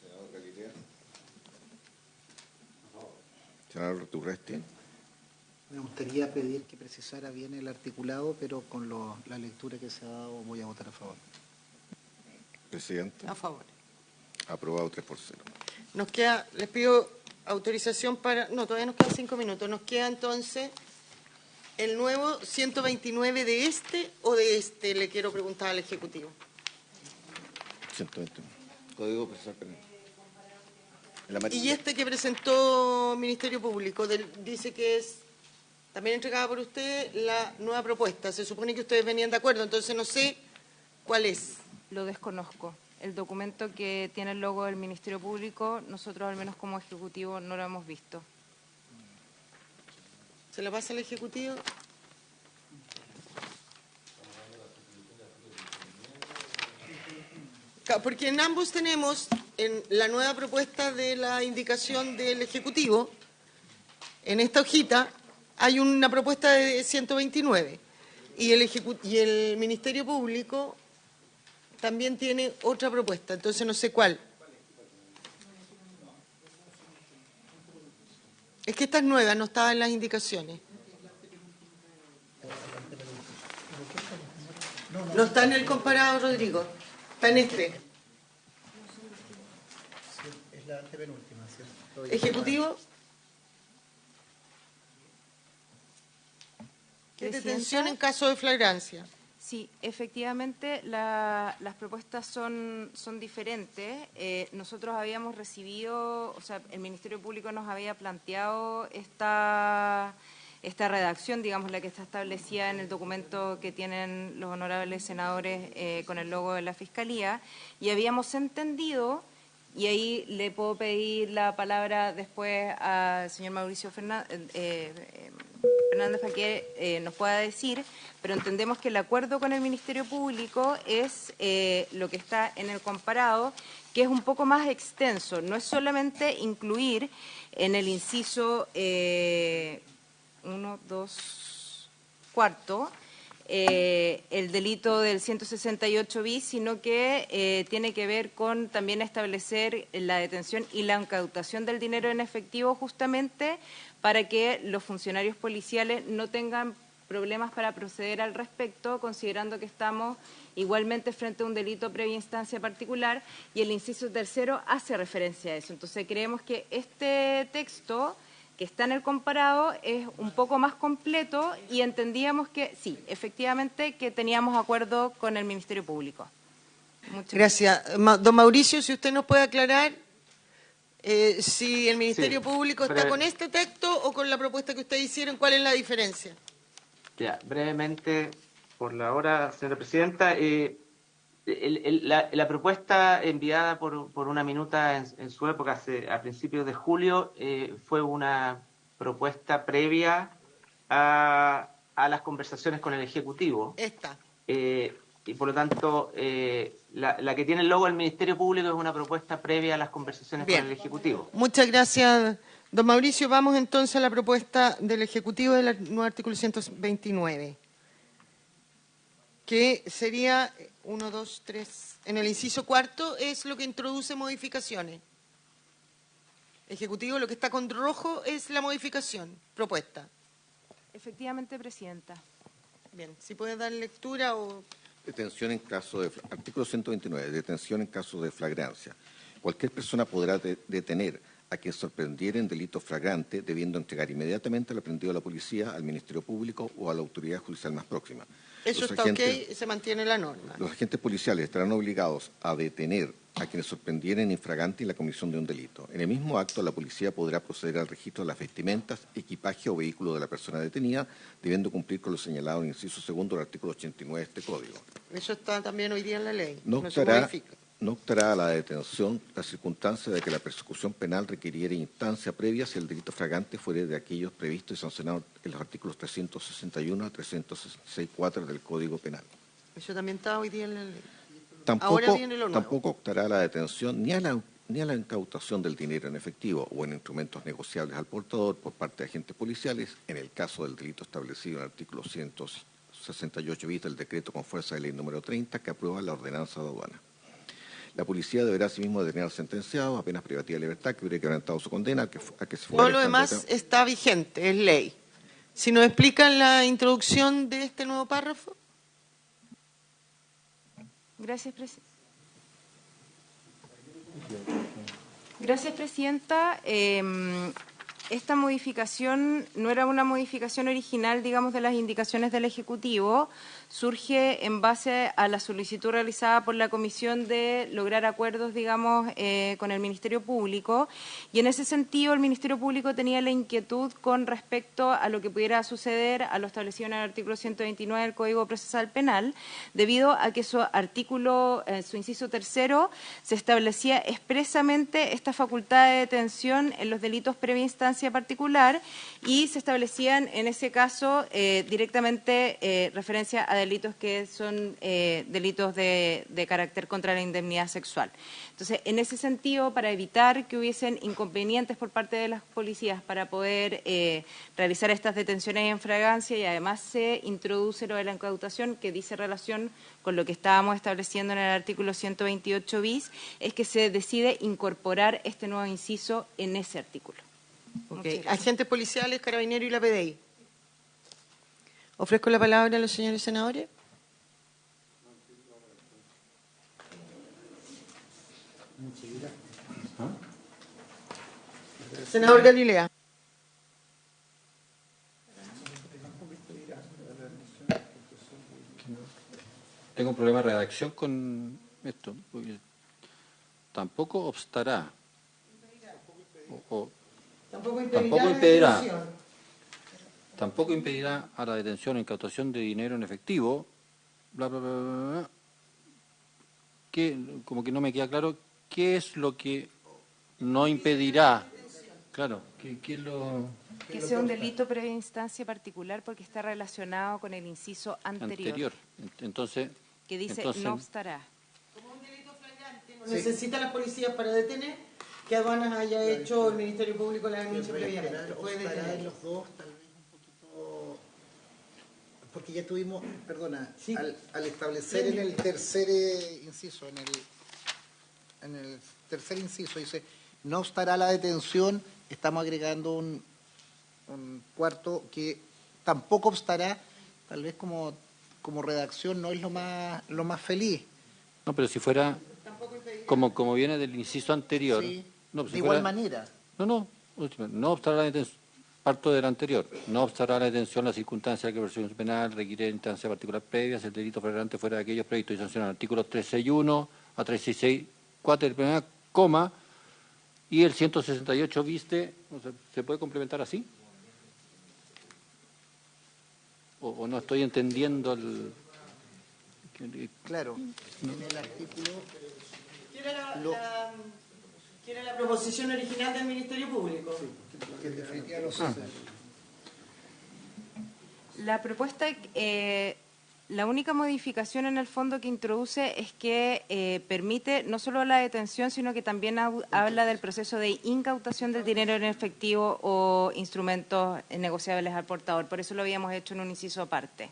Senador Galilea. Senador Urresti. Me gustaría pedir que precisara bien el articulado, pero con la lectura que se ha dado voy a votar a favor. Presidente. A favor. Aprobado 3-0. Nos queda, les pido autorización para... No, todavía nos quedan 5 minutos. Nos queda entonces el nuevo 129 de este o de este, le quiero preguntar al Ejecutivo. 121. Código Procesal Penal. Y este que presentó Ministerio Público, dice que es también entregada por usted la nueva propuesta. Se supone que ustedes venían de acuerdo, entonces no sé cuál es. Lo desconozco. El documento que tiene el logo del Ministerio Público, nosotros al menos como Ejecutivo no lo hemos visto. ¿Se lo pasa al Ejecutivo? Porque en ambos tenemos, en la nueva propuesta de la indicación del Ejecutivo, en esta hojita, hay una propuesta de 129. Y el Ministerio Público también tiene otra propuesta, entonces no sé cuál. Es que esta es nueva, no estaba en las indicaciones. No está en el comparado, Rodrigo. Está en este. Es la antepenúltima, ¿cierto? Ejecutivo. ¿Qué Presidenta. detención en caso de flagrancia? Sí, efectivamente las propuestas son diferentes. Nosotros habíamos recibido, o sea, el Ministerio Público nos había planteado esta redacción, digamos, la que está establecida en el documento que tienen los honorables senadores con el logo de la Fiscalía, y habíamos entendido, y ahí le puedo pedir la palabra después al señor Mauricio Fernández para que nos pueda decir, pero entendemos que el acuerdo con el Ministerio Público es lo que está en el comparado, que es un poco más extenso. No es solamente incluir en el inciso 1, 2, cuarto el delito del 168 bis, sino que tiene que ver con también establecer la detención y la incautación del dinero en efectivo, justamente para que los funcionarios policiales no tengan problemas para proceder al respecto, considerando que estamos igualmente frente a un delito previa instancia particular, y el inciso tercero hace referencia a eso. Entonces creemos que este texto que está en el comparado es un poco más completo, y entendíamos que sí, efectivamente, que teníamos acuerdo con el Ministerio Público. Muchas gracias. Don Mauricio, si usted nos puede aclarar si el Ministerio Público está con este texto o con la propuesta que ustedes hicieron, ¿cuál es la diferencia? Ya, brevemente, por la hora, señora Presidenta, la propuesta enviada por una minuta en su época, a principios de julio, fue una propuesta previa a las conversaciones con el Ejecutivo. Esta. Y por lo tanto, la que tiene el logo del Ministerio Público es una propuesta previa a las conversaciones con el Ejecutivo. Muchas gracias, don Mauricio. Vamos entonces a la propuesta del Ejecutivo del nuevo artículo 129, que sería 1, 2, 3. En el inciso cuarto es lo que introduce modificaciones. Ejecutivo, lo que está con rojo es la modificación propuesta. Efectivamente, Presidenta. Bien, si puede dar lectura o... Detención en caso de... Artículo 129, detención en caso de flagrancia. Cualquier persona podrá detener a quien sorprendiera en delito flagrante, debiendo entregar inmediatamente al aprendido a la policía, al Ministerio Público o a la autoridad judicial más próxima. Eso está ok, se mantiene la norma. Los agentes policiales estarán obligados a detener a quienes sorprendieren infragante en la comisión de un delito. En el mismo acto, la policía podrá proceder al registro de las vestimentas, equipaje o vehículo de la persona detenida, debiendo cumplir con lo señalado en el inciso segundo del artículo 89 de este Código. Eso está también hoy día en la ley. No se modifica. optará a la detención la circunstancia de que la persecución penal requiriera instancia previa si el delito fragante fuera de aquellos previstos y sancionados en los artículos 361 a 364 del Código Penal. Eso también está hoy día en la ley. Tampoco, viene lo nuevo. tampoco optará a la detención ni a la incautación del dinero en efectivo o en instrumentos negociables al portador por parte de agentes policiales en el caso del delito establecido en el artículo 168 bis del decreto con fuerza de ley número 30 que aprueba la ordenanza de aduana. La policía deberá asimismo detener al sentenciado a penas privativas de libertad que hubiera quebrantado su condena a que se fuera. Todo lo demás está vigente, es ley. Si nos explican la introducción de este nuevo párrafo. Gracias, Presidenta. Esta modificación no era una modificación original, digamos, de las indicaciones del Ejecutivo. Surge en base a la solicitud realizada por la Comisión de lograr acuerdos, digamos, con el Ministerio Público. Y en ese sentido, el Ministerio Público tenía la inquietud con respecto a lo que pudiera suceder a lo establecido en el artículo 129 del Código Procesal Penal, debido a que su artículo, su inciso tercero, se establecía expresamente esta facultad de detención en los delitos previa instancia particular y se establecían en ese caso directamente referencia a delitos que son delitos de carácter contra la indemnidad sexual. Entonces, en ese sentido, para evitar que hubiesen inconvenientes por parte de las policías para poder realizar estas detenciones en fragancia y además se introduce lo de la incautación que dice relación con lo que estábamos estableciendo en el artículo 128 bis, es que se decide incorporar este nuevo inciso en ese artículo. Okay. Agentes policiales, carabineros y la PDI. Ofrezco la palabra a los señores senadores. Senador Galilea. Tengo un problema de redacción con esto, porque tampoco obstará. Tampoco impedirá a la detención o incautación de dinero en efectivo, bla, bla, bla, bla, bla. Que, como que no me queda claro qué es lo que no impedirá. Claro, ¿qué es lo...? Que sea un delito previa instancia particular porque está relacionado con el inciso anterior. Entonces... Que dice no obstará. Como un delito flagrante, no necesita la policía para detener que aduanas haya hecho el Ministerio Público la denuncia previamente. Puede detener los dos, tal vez un poquito... Porque ya tuvimos, perdona, sí. al establecer en el tercer inciso, en el tercer inciso dice, no obstará la detención, estamos agregando un cuarto que tampoco obstará, tal vez como redacción no es lo más feliz. No, pero si fuera, como viene del inciso anterior... Sí, no, si de fuera, igual manera. No obstará la detención, parto del anterior, no obstará la detención la circunstancia de que la persecución penal requiere instancia particular previa si el delito flagrante fuera de aquellos previstos y sancionados en artículos 361 a 364 del primer coma, y el 168 viste, ¿se puede complementar así? ¿O no estoy entendiendo el...? Claro, en el artículo... ¿Quién era la proposición original del Ministerio Público? Sí, que en definitiva lo La propuesta, la única modificación en el fondo que introduce es que permite no solo la detención, sino que también habla del proceso de incautación del dinero en efectivo o instrumentos negociables al portador. Por eso lo habíamos hecho en un inciso aparte.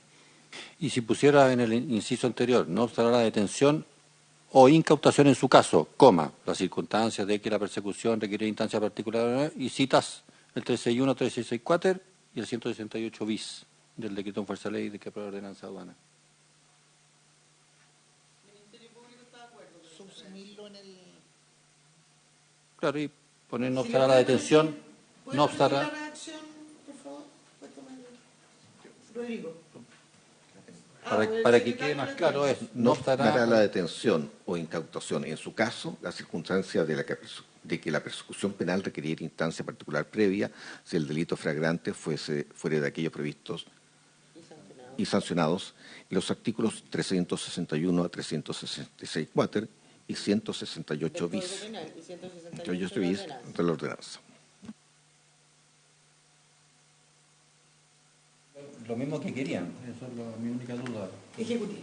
Y si pusiera en el inciso anterior, no obstará la detención o incautación en su caso, coma, las circunstancias de que la persecución requiere instancia particular, y citas el 361, 364 y el 168 bis del decreto en fuerza de ley de que aprueba la ordenanza aduana. ¿El Ministerio Público está de acuerdo? Subsumirlo en el... Claro, y poner no obstará la detención, no obstará... la redacción, por favor? Rodrigo. Para que quede más claro, no obstará la detención o incautación, en su caso, la circunstancia de que la persecución penal requiriera instancia particular previa si el delito flagrante fuera de aquellos previstos y sancionados en los artículos 361 a 366 cuater y 168 bis. 168 bis de la ordenanza. Lo mismo que querían, esa es mi única duda. Ejecutivo.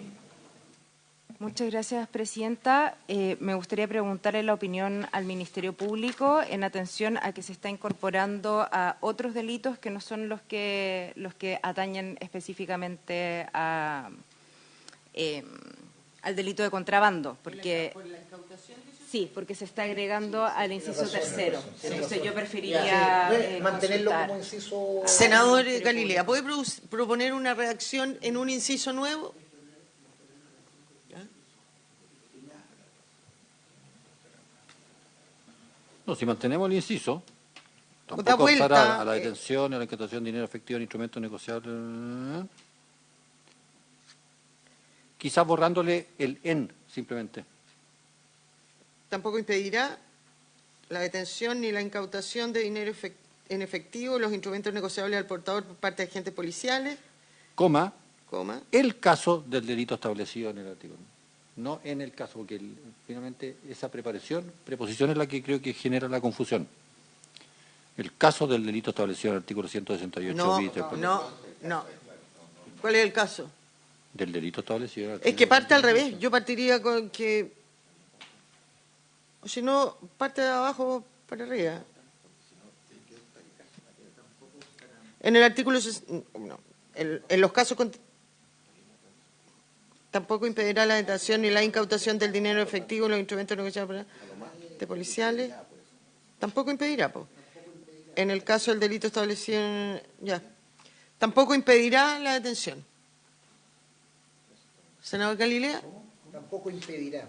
Muchas gracias, Presidenta. Me gustaría preguntarle la opinión al Ministerio Público en atención a que se está incorporando a otros delitos que no son los que atañen específicamente al delito de contrabando, porque sí, porque se está agregando al inciso tercero. Entonces yo preferiría mantenerlo consultar. como inciso. Senador Galilea, ¿puede proponer una redacción en un inciso nuevo? No, si mantenemos el inciso, Da tampoco vuelta, obstará a la detención, a la incautación de dinero efectivo en instrumentos negociables. Quizás borrándole el en, simplemente. Tampoco impedirá la detención ni la incautación de dinero en efectivo, los instrumentos negociables al portador por parte de agentes policiales, Coma, coma, el caso del delito establecido en el artículo. No en el caso, porque finalmente esa preposición es la que creo que genera la confusión. El caso del delito establecido en el artículo 168 no, bis del no. ¿Cuál es el caso? del delito establecido. Es que parte al revés. Yo partiría con que, o si no, parte de abajo para arriba. En el artículo, no, en los casos, tampoco impedirá la detención ni la incautación del dinero efectivo en los instrumentos negociables de policiales. Tampoco impedirá, po. En el caso del delito establecido, ya. Tampoco impedirá la detención. Senador Galilea. Tampoco impedirá.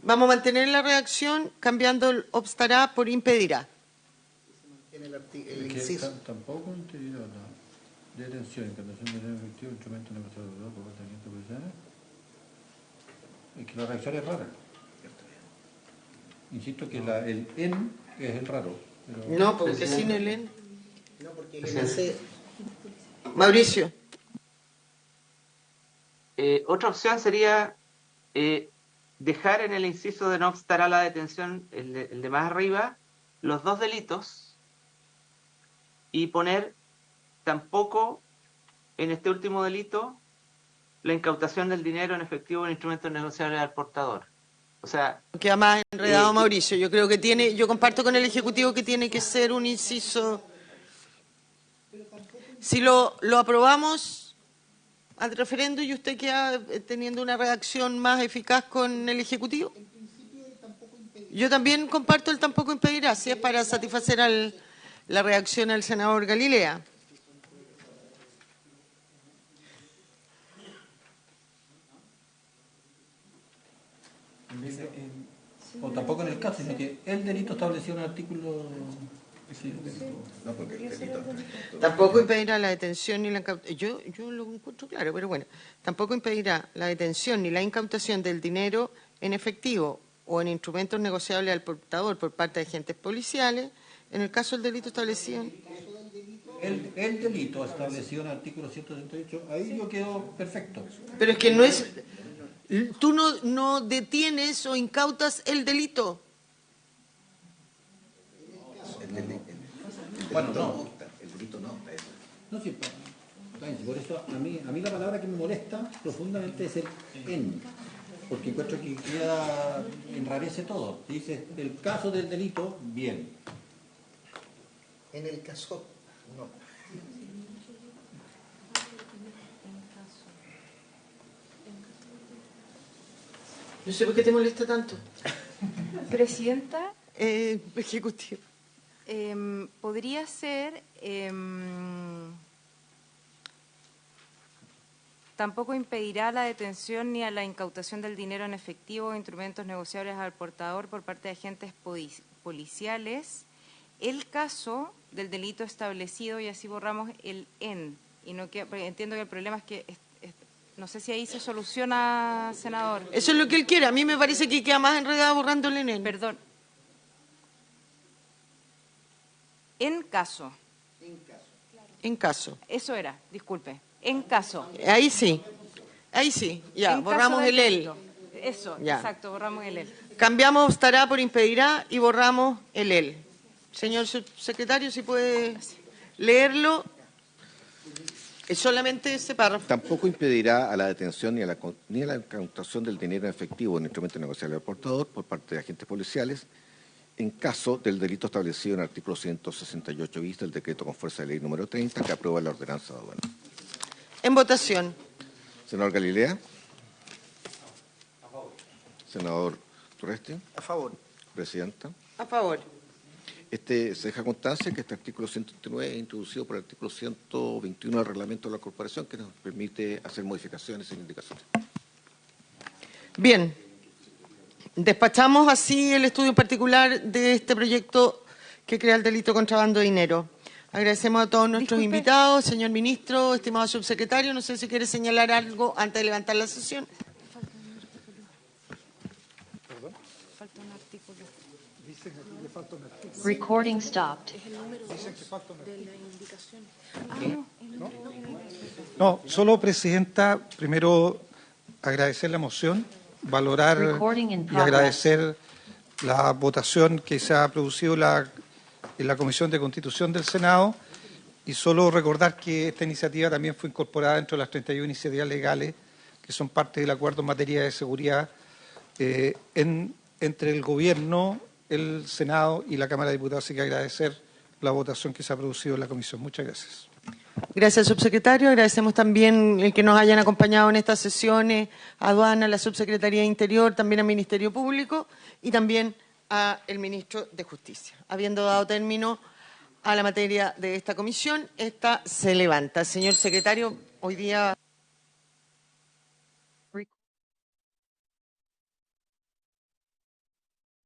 Vamos a mantener la redacción cambiando el obstará por impedirá. En el inciso. Tampoco impedirá la detención, incautación de dinero efectivo, instrumento negociado por parte de agentes policiales. Es que la reacción es rara. Insisto que el en es el raro. Pero No, porque sin el en. No, porque en ese. Mauricio. Otra opción sería dejar en el inciso de no obstará la detención, el de más arriba, los dos delitos y poner tampoco en este último delito la incautación del dinero en efectivo en instrumentos negociables al portador. O sea, Queda más enredado Mauricio. Yo creo que yo comparto con el Ejecutivo que tiene que ser un inciso. Si lo aprobamos al referendo y usted queda teniendo una redacción más eficaz con el Ejecutivo. Yo también comparto el tampoco impedirá, si es para satisfacer la reacción al senador Galilea. O tampoco en el caso, sino que el delito establecido en el artículo. No, porque el delito. Tampoco impedirá la detención ni la incautación. Yo lo encuentro claro, pero bueno. Tampoco impedirá la detención ni la incautación del dinero en efectivo o en instrumentos negociables al portador por parte de agentes policiales en el caso del delito establecido. El delito establecido en el artículo 168, ahí yo quedo perfecto. Pero es que no es. Tú no detienes o incautas el delito. Bueno, no. El delito no. No, sí, por eso a mí la palabra que me molesta profundamente es el en, porque encuentro que enrarece todo. Dice, el caso del delito, bien. En el caso, no. No sé por qué te molesta tanto. Presidenta, Ejecutivo. podría ser tampoco impedirá la detención ni a la incautación del dinero en efectivo o instrumentos negociables al portador por parte de agentes policiales el caso del delito establecido, y así borramos el en. Y no entiendo que el problema es que No sé si ahí se soluciona, senador. Eso es lo que él quiere. A mí me parece que queda más enredado borrándole en él. Perdón. En caso. En caso. Eso era, disculpe. En caso. Ahí sí. Ahí sí. Ya, En borramos caso el del él. delito. Eso, Ya. exacto, borramos el él. Cambiamos estará por impedirá y borramos el él. Señor subsecretario, si puede leerlo. Es solamente ese párrafo. Tampoco impedirá a la detención ni a la incautación del dinero en efectivo en instrumento negociable al portador por parte de agentes policiales en caso del delito establecido en el artículo 168 bis del decreto con fuerza de ley número 30 que aprueba la ordenanza de aduana. En votación. Senador Galilea. A favor. Senador Turresti. A favor. Presidenta. A favor. Se deja constancia que este artículo 139 es introducido por el artículo 121 del reglamento de la corporación que nos permite hacer modificaciones sin indicaciones. Bien. Despachamos así el estudio particular de este proyecto que crea el delito de contrabando de dinero. Agradecemos a todos nuestros invitados, señor ministro, estimado subsecretario. No sé si quiere señalar algo antes de levantar la sesión. Falta un artículo. Recording stopped. No, solo, Presidenta, primero agradecer la moción, valorar y agradecer la votación que se ha producido en la Comisión de Constitución del Senado y solo recordar que esta iniciativa también fue incorporada dentro de las 31 iniciativas legales que son parte del acuerdo en materia de seguridad entre el Gobierno, el Senado y la Cámara de Diputados. Así que agradecer la votación que se ha producido en la Comisión. Muchas gracias. Gracias, subsecretario. Agradecemos también el que nos hayan acompañado en estas sesiones, a Aduana, a la Subsecretaría de Interior, también al Ministerio Público y también al Ministro de Justicia. Habiendo dado término a la materia de esta comisión, esta se levanta. Señor secretario, hoy día...